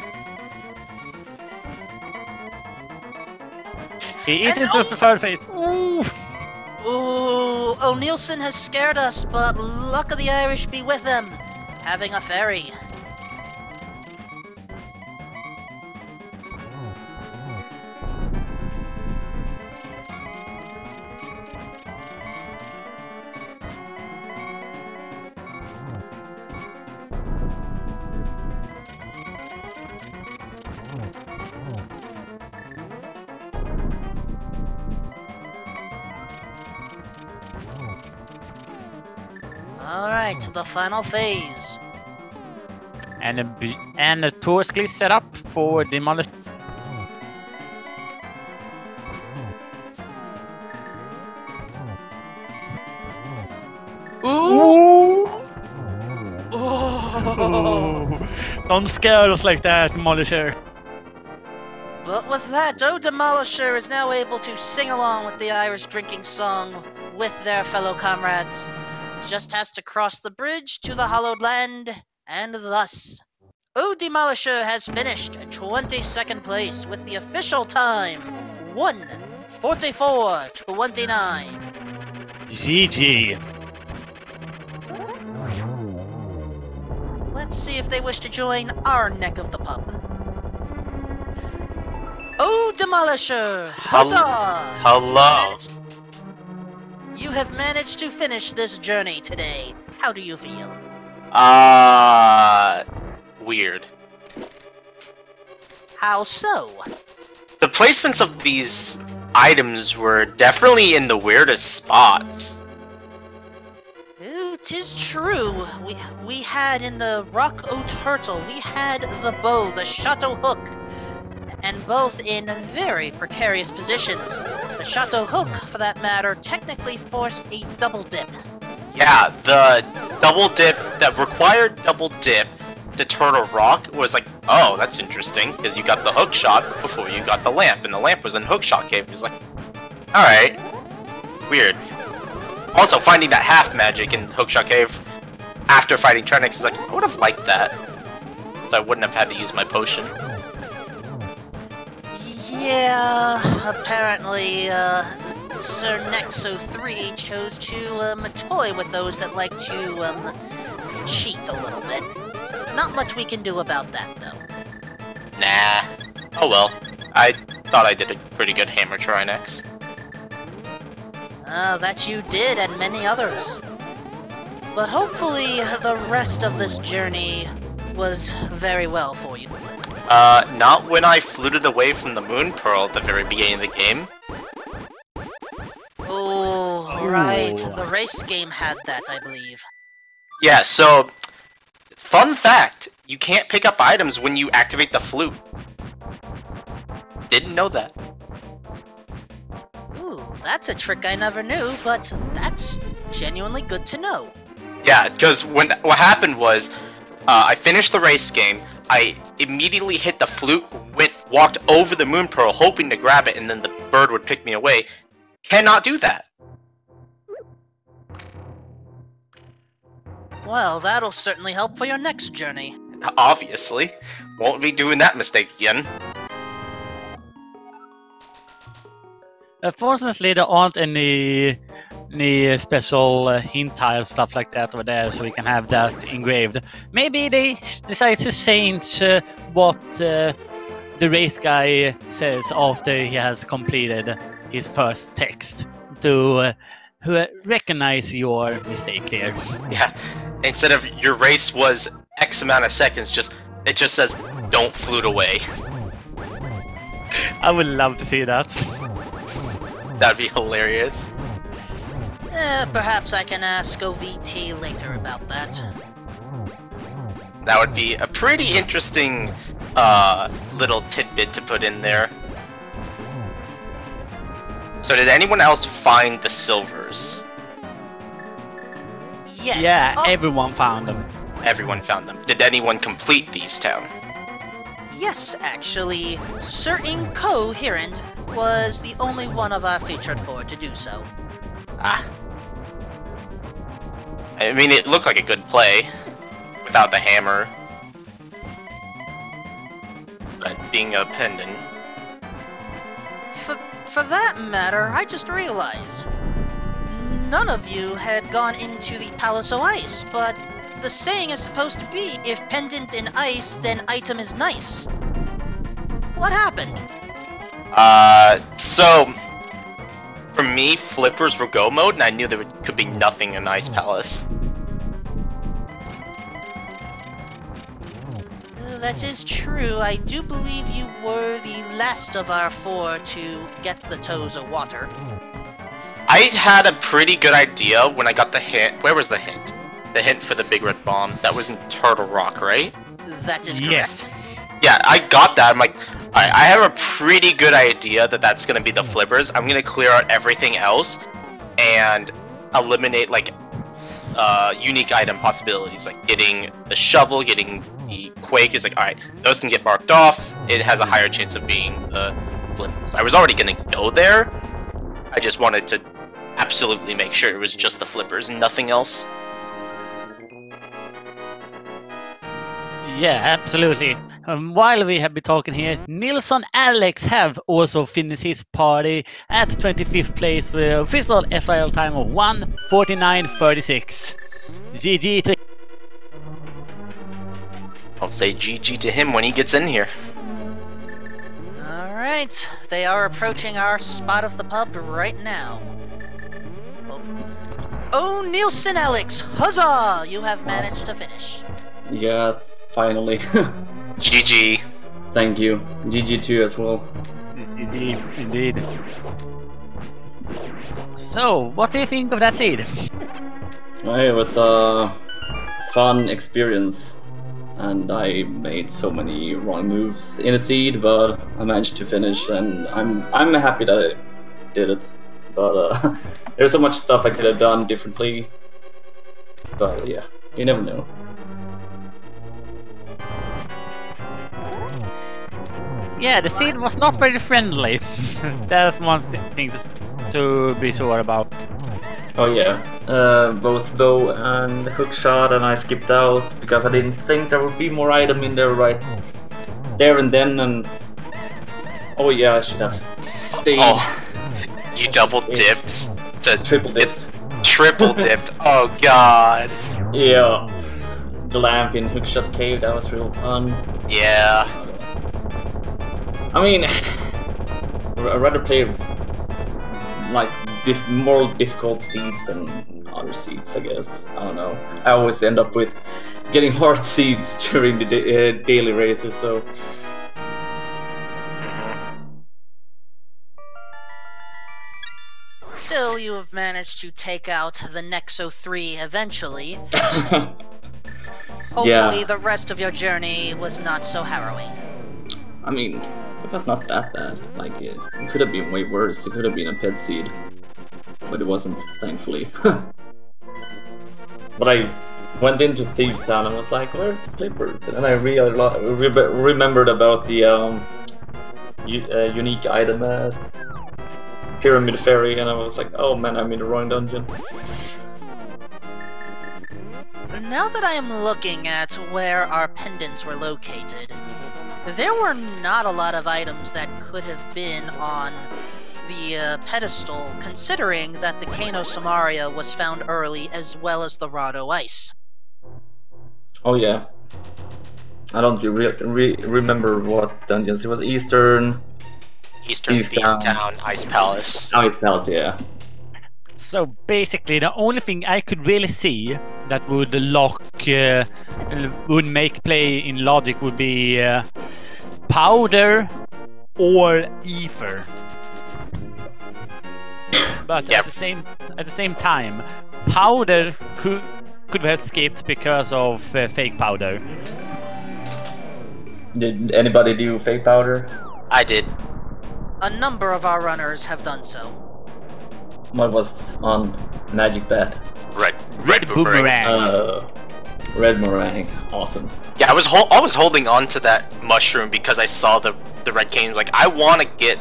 He is into the third phase. Ooh, O'Neilson has scared us, but luck of the Irish be with them. Having a ferry. Alright, the final phase. And a Torskli set up for Demolish. Ooh! Don't scare us like that, Demolisher. But with that, O Demolisher is now able to sing along with the Irish drinking song with their fellow comrades. Just has to cross the bridge to the hallowed land, and thus, O Demolisher has finished 22nd place with the official time 1:44:29. GG. Let's see if they wish to join our neck of the pub. Oh, Demolisher! Huzzah! Hello. You have managed to finish this journey today. How do you feel? Weird. How so? The placements of these items were definitely in the weirdest spots. Ooh, 'tis true. We had in the Rock O Turtle, we had the bow, the Chateau Hook, and both in very precarious positions. The Chateau Hook, for that matter, technically forced a double dip. Yeah, the double dip that required double dip, the Turtle Rock was like, oh, that's interesting, because you got the hook shot before you got the lamp, and the lamp was in hook shot cave. It was like, alright, weird. Also, finding that half magic in hook shot cave after fighting Trenix is like, I would have liked that, so I wouldn't have had to use my potion. Yeah, apparently, Sir Nexo 3 chose to, toy with those that like to, cheat a little bit. Not much we can do about that, though. Nah. Oh well. I thought I did a pretty good hammer Trinex. That you did, and many others. But hopefully, the rest of this journey was very well for you. Not when I fluted away from the Moon Pearl at the very beginning of the game. Oh, right. The race game had that, I believe. Yeah, so... Fun fact, you can't pick up items when you activate the flute. Didn't know that. Ooh, that's a trick I never knew, but that's genuinely good to know. Yeah, because what happened was, I finished the race game, I immediately hit the flute, walked over the Moon Pearl hoping to grab it, and then the bird would pick me away. Cannot do that. Well, that'll certainly help for your next journey. Obviously. Won't be doing that mistake again. Fortunately, there aren't any special hint tiles, stuff like that over there, so we can have that engraved. Maybe they decide to change what the race guy says after he has completed his first text to recognize your mistake there. Yeah, instead of your race was X amount of seconds, it just says, don't flute away. I would love to see that. That'd be hilarious. Perhaps I can ask OVT later about that. That would be a pretty interesting little tidbit to put in there. So did anyone else find the silvers? Yes. Yeah, everyone found them. Everyone found them. Did anyone complete Thieves' Town? Yes, actually. Sir Incoherent was the only one of our featured four to do so. Ah. I mean, it looked like a good play, without the hammer. But being a pendant. For that matter, I just realized. None of you had gone into the Palace of Ice, but the saying is supposed to be, if pendant in ice, then item is nice. What happened? So... For me, flippers were go mode, and I knew there could be nothing in Ice Palace. That is true. I do believe you were the last of our four to get the toes of water. I had a pretty good idea when I got the hint. Where was the hint? The hint for the Big Red Bomb. That was in Turtle Rock, right? That is correct. Yes. Yeah, I got that. I'm like, alright, I have a pretty good idea that that's gonna be the flippers. I'm gonna clear out everything else and eliminate, like, unique item possibilities. Like, getting the shovel, getting the Quake is like, alright, those can get marked off. It has a higher chance of being the flippers. I was already gonna go there. I just wanted to absolutely make sure it was just the flippers and nothing else. Yeah, absolutely. While we have been talking here, Nilsson Alex have also finished his party at 25th place with an official SIL time of 1:49.36. GG to I'll say GG to him when he gets in here. Alright, they are approaching our spot of the pub right now. Oh, Nielsen Alex, huzzah! You have managed to finish. Yeah, finally. GG. Thank you. GG too as well. Indeed. So, what do you think of that seed? Well, it was a fun experience, and I made so many wrong moves in a seed, but I managed to finish, and I'm happy that I did it. But there's so much stuff I could have done differently. But yeah, you never know. Yeah, the seed was not very friendly. That's one thing to be sure about. Oh yeah, both bow and hook shot, and I skipped out because I didn't think there would be more item in there right there and then, and oh yeah, I should have stayed. Oh, you double dipped to Triple dipped. triple dipped. Oh god. Yeah, the lamp in hookshot cave, that was real fun. Yeah. I mean, I'd rather play like more difficult seeds than other seeds, I guess. I don't know. I always end up with getting hard seeds during the daily races, so. Still, you have managed to take out the Nexo 3 eventually. Hopefully the rest of your journey was not so harrowing. I mean, it was not that bad. Like, it could have been way worse. It could have been a pet seed. But it wasn't, thankfully. But I went into Thieves Town and was like, where's the flippers? And then I remembered about the unique item at Pyramid Ferry, and I was like, oh man, I'm in the wrong dungeon. Now that I am looking at where our pendants were located, there were not a lot of items that could have been on the pedestal, considering that the Kano Samaria was found early as well as the Rado Ice. Oh yeah. I don't remember what dungeons. It was Eastern Thieves Town, Ice Palace. Ice Palace, yeah. So basically, the only thing I could really see that would lock, would make play in logic would be powder or ether. But Yep. at the same time, powder could have skipped because of fake powder. Did anybody do fake powder? I did. A number of our runners have done so. What was on Magic Bat? Red boomerang. Red meringue. Awesome. Yeah, I was holding on to that mushroom because I saw the red cane. Like, I want to get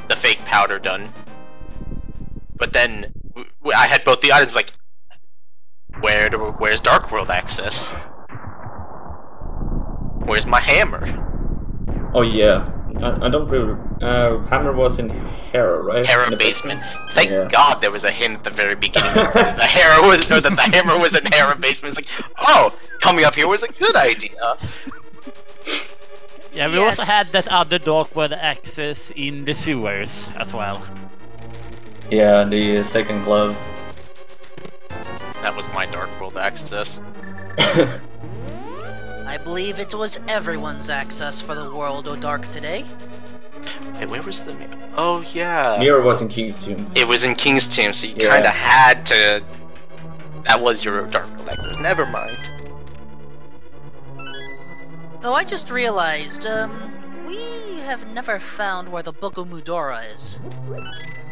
the fake powder done, but then I had both the items. Like, where's Dark World access? Where's my hammer? Oh yeah. I don't really. Hammer was in Hera, right? Hera basement. Thank Yeah. God there was a hint at the very beginning that said the hammer was in Hera basement. It's like, oh, coming up here was a good idea. Yeah, we also had that other Dark World access in the sewers as well. Yeah, the second glove. That was my Dark World access. I believe it was everyone's access for the World O' Dark today. Wait, where was the... Oh, yeah. Mirror was in King's Tomb. It was in King's Tomb, so you Yeah. kinda had to... That was your Dark World access. Never mind. Though I just realized, we have never found where the Book of Mudora is.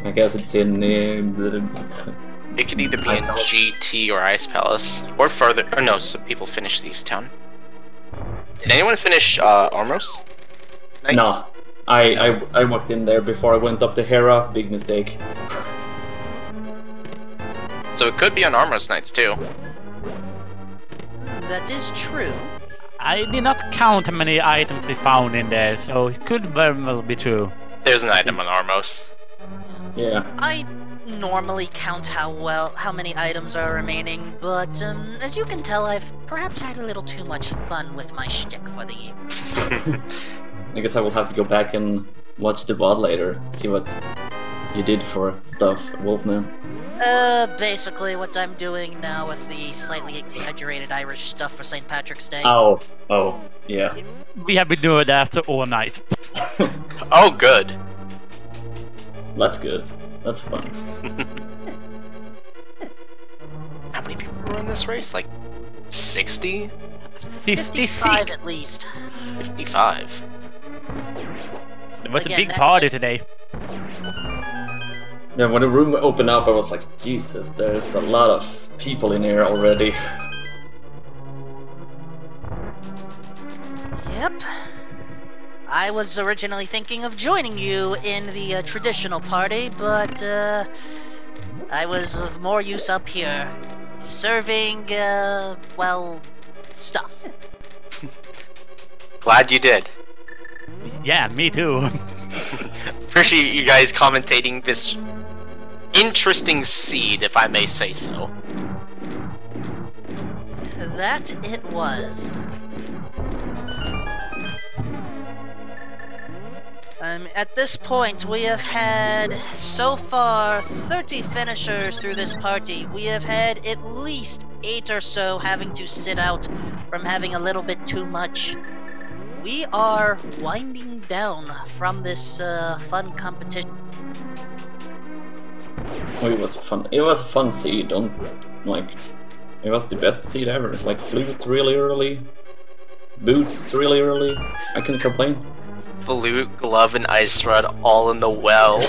I guess it's in the... It could either be Ice in Palace. GT or Ice Palace. Or further... Or no, so people finish Thieves Town. Did anyone finish Armros? Knights? No. I walked in there before I went up to Hera. Big mistake. So it could be on Armros Knights too. That is true. I did not count how many items we found in there, so it could very well be true. There's an item on Armos. Yeah. I normally count how many items are remaining, but as you can tell, I've perhaps had a little too much fun with my shtick for the evening. I guess I will have to go back and watch the VOD later, see what you did for stuff, Wolfman. Basically what I'm doing now with the slightly exaggerated Irish stuff for St. Patrick's Day. Oh, yeah. We have been doing that all night. Oh, good. That's good. That's fun. How many people were in this race? Like 60? 55 at least. 55. It was Again, a big that's party it. today. Yeah, when the room opened up, I was like, Jesus, there's a lot of people in here already. Yep. I was originally thinking of joining you in the traditional party, but I was of more use up here. Serving, well, stuff. Glad you did. Yeah, me too. Appreciate you guys commentating this interesting seed, if I may say so. That it was. At this point, we have had, so far, 30 finishers through this party. We have had at least 8 or so having to sit out from having a little bit too much. We are winding down from this fun competition. Oh, it was fun. It was a fun seed. It was the best seed ever. Like flute really early, boots really early. I can't complain. Flute, glove, and ice rod all in the well.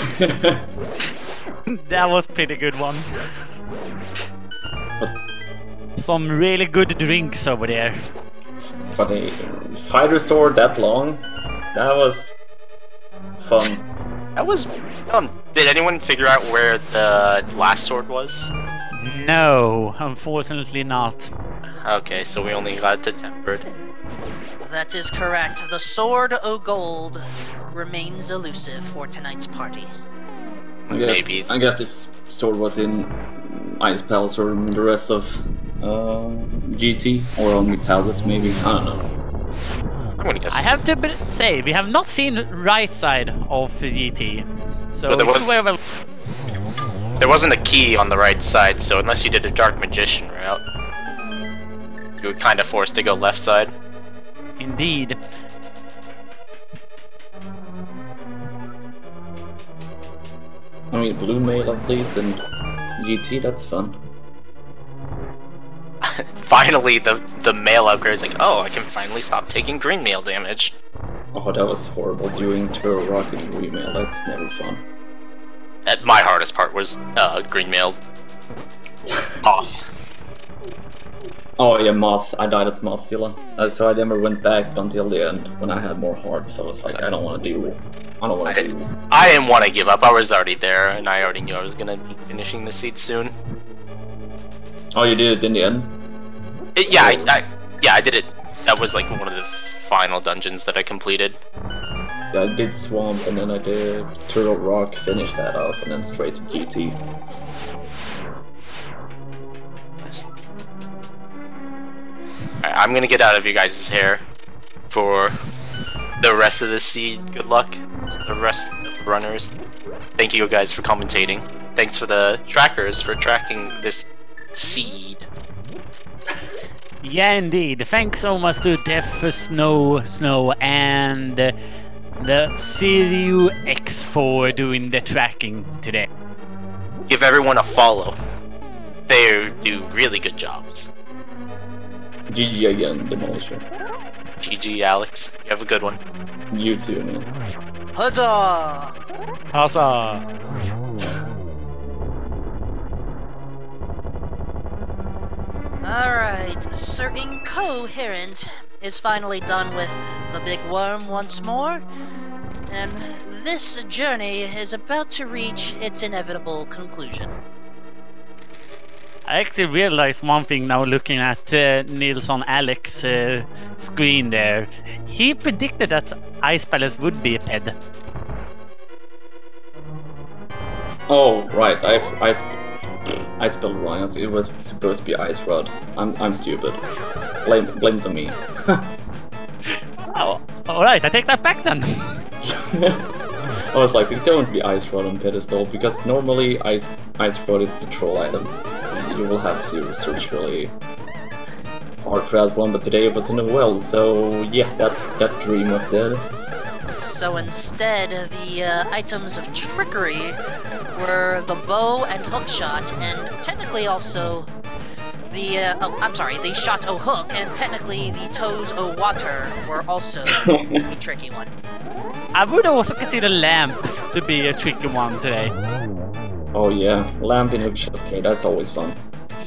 That was pretty good one. But Some really good drinks over there. but a fighter sword that long, that was fun. That was... did anyone figure out where the last sword was? No, unfortunately not. Okay, so we only got to tempered. That is correct. The Sword o' Gold remains elusive for tonight's party. Maybe. I guess this sword was in Ice Palace or the rest of GT, or on the tablets maybe. I don't know. I'm gonna guess. I have to say, we have not seen right side of GT. So But there was- you were well. There wasn't a key on the right side, so unless you did a Dark Magician route, you were kind of forced to go left side. Indeed. I mean, blue mail at least, and GT, that's fun. Finally, the mail upgrade is like, oh, I can finally stop taking green mail damage. Oh, that was horrible doing Turtle Rocket and green mail. That's never fun. My hardest part was green mail. Moth. Oh yeah, Moth. I died at Mothula. So I never went back until the end when I had more hearts. I was like, I don't want to do. I didn't want to give up. I was already there, and I already knew I was gonna be finishing the seed soon. Oh, you did it in the end? Yeah, I did it. That was like one of the final dungeons that I completed. Yeah, I did Swamp, and then I did Turtle Rock, finished that off, and then straight to GT. Alright, I'm gonna get out of you guys' hair for the rest of the seed. Good luck to the rest of the runners. Thank you guys for commentating. Thanks for the trackers for tracking this seed. Yeah, indeed. Thanks so much to Def Snow, and the Siriu X for doing the tracking today. Give everyone a follow. They do really good jobs. GG again, Demolisher. GG, Alex. You have a good one. You too, man. Huzzah! Huzzah! Alright, Sir Incoherent is finally done with the big worm once more, and this journey is about to reach its inevitable conclusion. I actually realized one thing now looking at Nilsson Alex screen there. He predicted that Ice Palace would be a PED. Oh, right. I spelled wrong. It was supposed to be ice rod. I'm stupid. Blame it on me. Oh, all right. I take that back then. I was like, it's going to be ice rod on pedestal because normally ice rod is the troll item. And you will have to search really hard for that one. But today it was in a well, so yeah, that dream was dead. So instead, the items of trickery were the bow and hookshot, and technically also the the shot o hook, and technically the toes o water were also a tricky one. I would also consider lamp to be a tricky one today. Oh yeah, lamp in hookshot. Okay, that's always fun.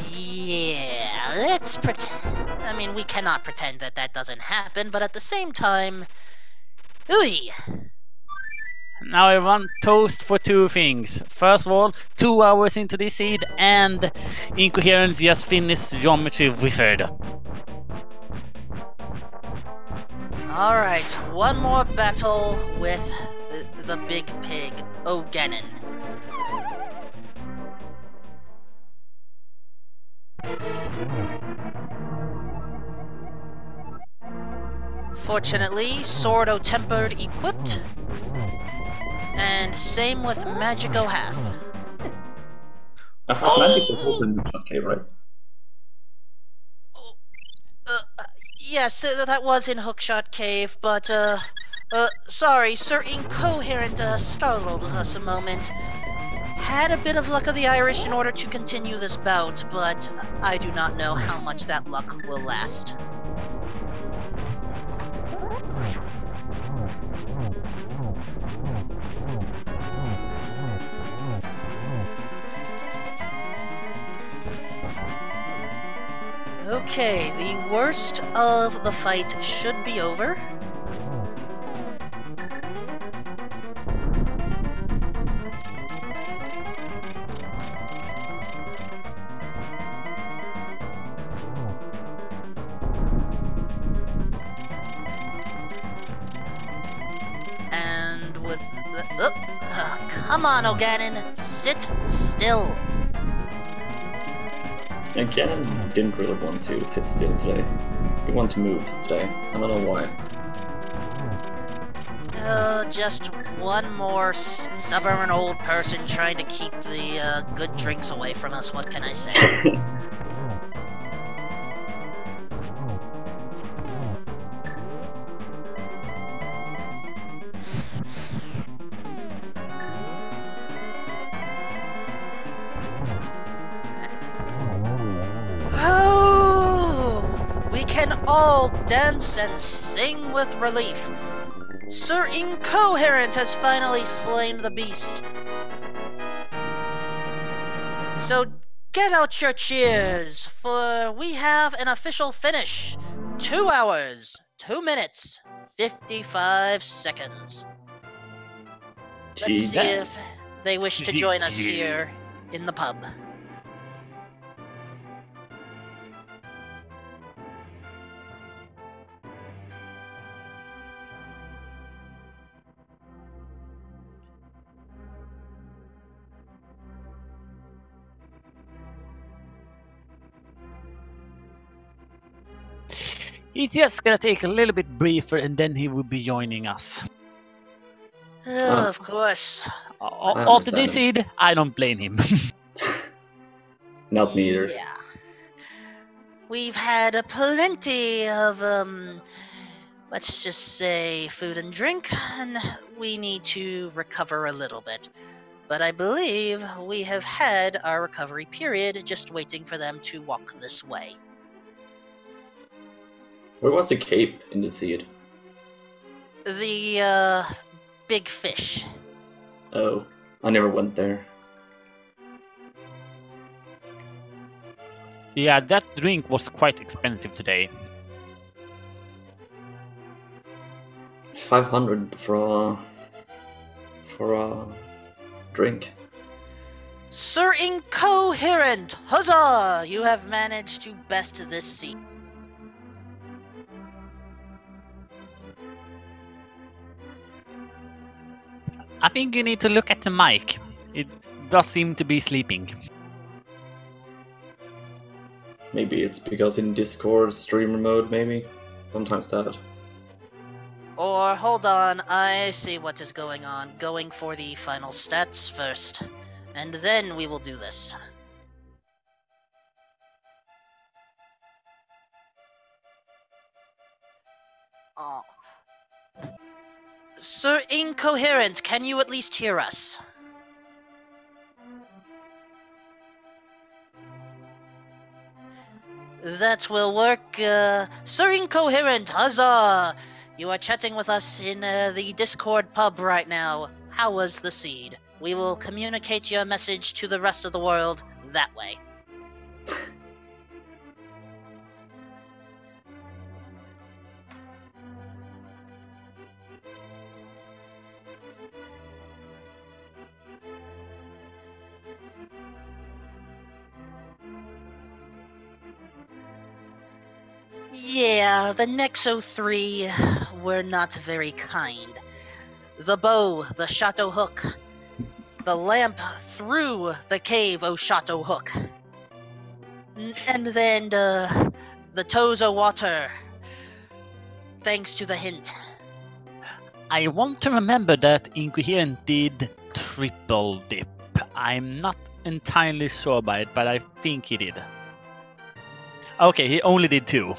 Yeah, let's pretend. I mean, we cannot pretend that that doesn't happen, but at the same time, ooey. Now everyone, toast for two things. First of all, 2 hours into this seed, and Incoherent just finished Geometry Wizard. Alright, one more battle with the big pig, O'Gannon. Fortunately, Sword O-Tempered equipped, and same with Magic O-Half. Magic was also in hookshot cave, right? Yes, that was in Hookshot Cave, but, sorry, Sir Incoherent, startled us a moment. Had a bit of luck of the Irish in order to continue this bout, but I do not know how much that luck will last. Okay, the worst of the fight should be over. And with the... come on, O'Gannon, sit still. And Gannon didn't really want to sit still today. He wanted to move today. I don't know why. Just one more stubborn old person trying to keep the good drinks away from us, what can I say? We can all dance and sing with relief. Sir Incoherent has finally slain the beast. So get out your cheers, for we have an official finish. 2 hours, 2 minutes, 55 seconds. Let's see if they wish to join us here in the pub. He's just gonna take a little bit briefer and then he will be joining us. Of course. After this seed, I don't blame him. Not me either. Yeah. We've had plenty of, let's just say food and drink, and we need to recover a little bit. But I believe we have had our recovery period, just waiting for them to walk this way. Where was the cape in the seed? The, big fish. Oh, I never went there. Yeah, that drink was quite expensive today. 500 for a drink. Sir Incoherent! Huzzah! You have managed to best this seat. I think you need to look at the mic. does seem to be sleeping. Maybe it's because in Discord streamer mode, maybe? Sometimes that. Or hold on, I see what is going on. Going for the final stats first, and then we will do this. Oh. Sir Incoherent, can you at least hear us? That will work. Sir Incoherent, huzzah! You are chatting with us in the Discord pub right now. How was the seed? We will communicate your message to the rest of the world that way. Yeah, the Nexo 3 were not very kind. The bow, the Shadow Hook. The lamp through the cave, O Shadow Hook. And then the Tozo water. Thanks to the hint. I want to remember that Incoherent did triple dip. I'm not entirely sure about it, but I think he did. Okay, he only did 2.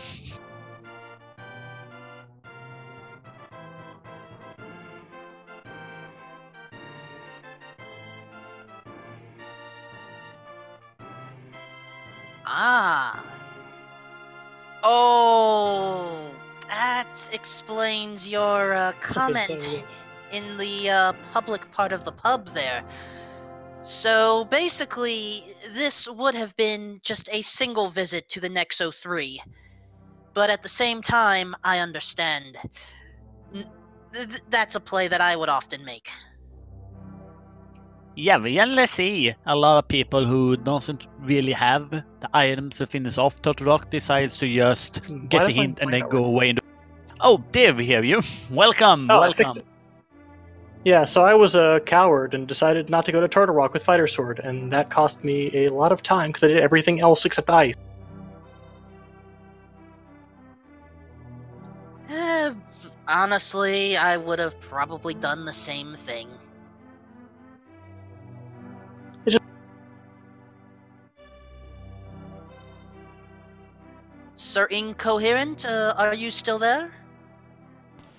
Ah. Oh, that explains your comment in the public part of the pub there. So basically, this would have been just a single visit to the Nexo 3. But at the same time, I understand. That's a play that I would often make. Yeah, we generally see a lot of people who doesn't really have the items to finish off Turtle Rock decides to just get the hint and then go away. Oh, there we hear you. Welcome, welcome. Yeah, so I was a coward and decided not to go to Turtle Rock with Fighter Sword, and that cost me a lot of time because I did everything else except ice. Honestly, I would have probably done the same thing. Sir Incoherent, are you still there?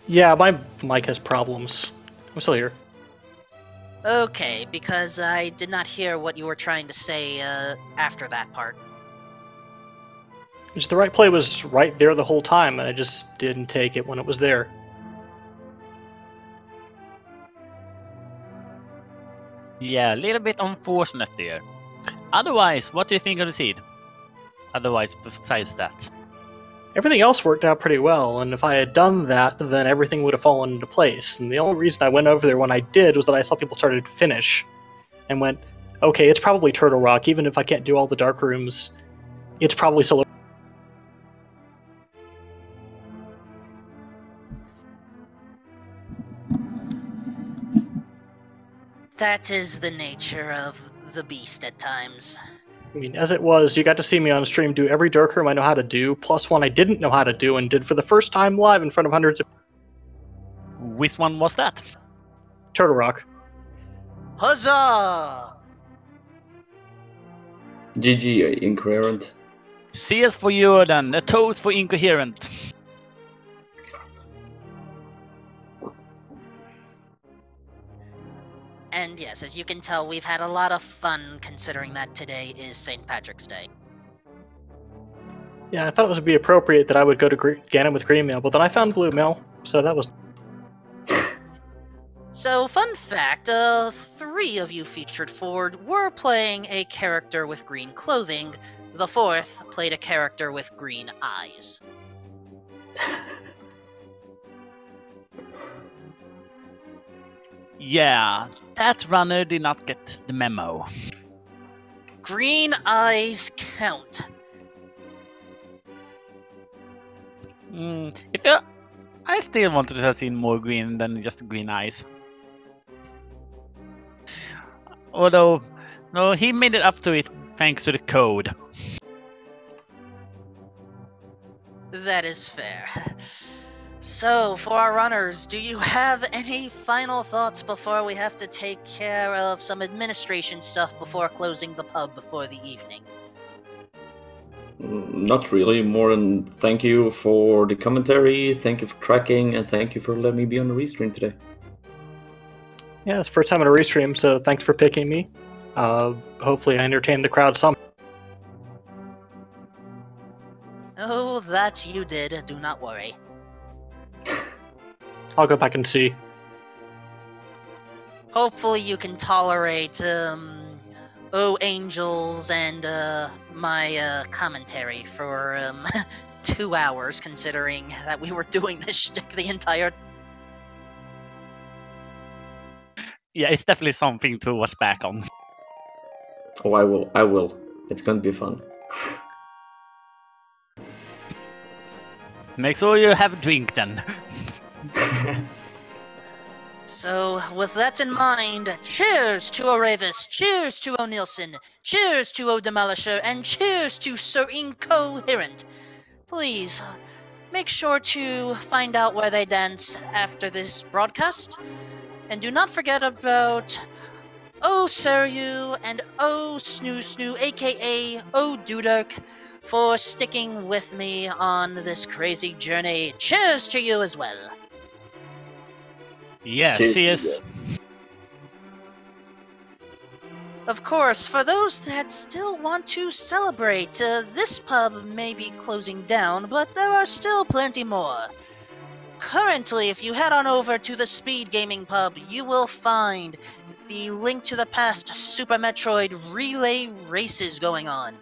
Yeah, my mic has problems. I'm still here. Okay, because I did not hear what you were trying to say after that part. Just the right play was right there the whole time, and I just didn't take it when it was there. Yeah, a little bit unfortunate there. Otherwise, what do you think of the seed? Otherwise, besides that. Everything else worked out pretty well, and if I had done that, then everything would have fallen into place. And the only reason I went over there when I did was that I saw people started to finish, and went, okay, it's probably Turtle Rock, even if I can't do all the dark rooms, it's probably solo. That is the nature of the beast at times. I mean, as it was, you got to see me on stream do every dark room I know how to do, plus one I didn't know how to do and did for the first time live in front of hundreds of... Which one was that? Turtle Rock. Huzzah! GG, Incoherent. CS for you then, a toast for Incoherent. And yes, as you can tell, we've had a lot of fun considering that today is St. Patrick's Day. Yeah, I thought it would be appropriate that I would go to Ganon with green mail, but then I found blue mail, so that was... So, fun fact, 3 of you featured forward were playing a character with green clothing. The 4th played a character with green eyes. Yeah, that runner did not get the memo. Green eyes count. I still wanted to have seen more green than just green eyes. Although No, he made it up to it thanks to the code. That is fair. So, for our runners, do you have any final thoughts before we have to take care of some administration stuff before closing the pub for the evening? Not really, more than thank you for the commentary, thank you for tracking, and thank you for letting me be on the restream today. Yeah, it's the first time on a restream, so thanks for picking me. Hopefully I entertained the crowd some. Oh, that you did, do not worry. I'll go back and see. Hopefully you can tolerate, Angels and, my, commentary for, 2 hours, considering that we were doing this shtick the entire... Yeah, it's definitely something to watch back on. Oh, I will. It's gonna be fun. Make sure you have a drink then. So, with that in mind, cheers to Oravis, cheers to O'Nilson, cheers to O'Demolisher, and cheers to Sir Incoherent. Please, make sure to find out where they dance after this broadcast, and do not forget about O Seryu and O Snoo Snoo, aka O Dudark, for sticking with me on this crazy journey. Cheers to you as well. Yeah, Cheers. cheers. Of course, for those that still want to celebrate, this pub may be closing down, but there are still plenty more. Currently, if you head on over to the Speed Gaming Pub, you will find the Link to the Past Super Metroid Relay races going on.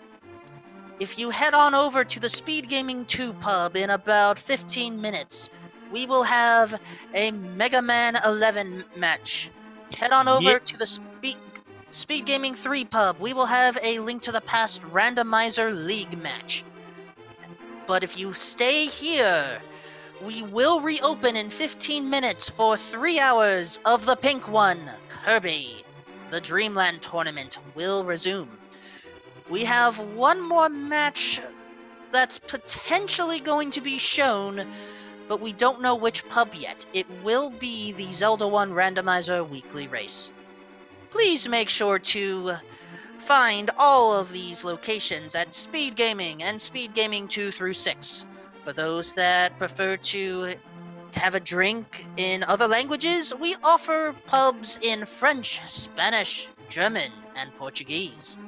If you head on over to the Speed Gaming 2 Pub in about 15 minutes, we will have a Mega Man 11 match. Head on over to the Speed Gaming 3 Pub. We will have a Link to the Past Randomizer League match. But if you stay here, we will reopen in 15 minutes for 3 hours of the pink one, Kirby. The Dreamland tournament will resume. We have one more match that's potentially going to be shown, but we don't know which pub yet. It will be the Zelda 1 Randomizer weekly race. Please make sure to find all of these locations at Speed Gaming and Speed Gaming 2 through 6. For those that prefer to have a drink in other languages, we offer pubs in French, Spanish, German, and Portuguese.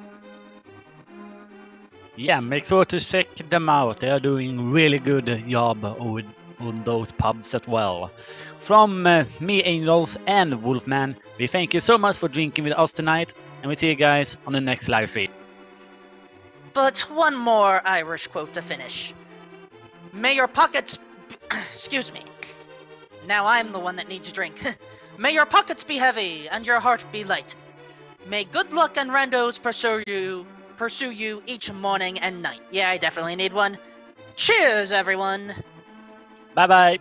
Yeah, make sure to check them out. They are doing really good job on those pubs as well. From me, Angels, and Wolfman, we thank you so much for drinking with us tonight, and we see you guys on the next live stream. But one more Irish quote to finish. May your pockets... Excuse me. Now I'm the one that needs a drink. May your pockets be heavy and your heart be light. May good luck and randos pursue you each morning and night. Yeah, I definitely need one. Cheers, everyone! Bye bye!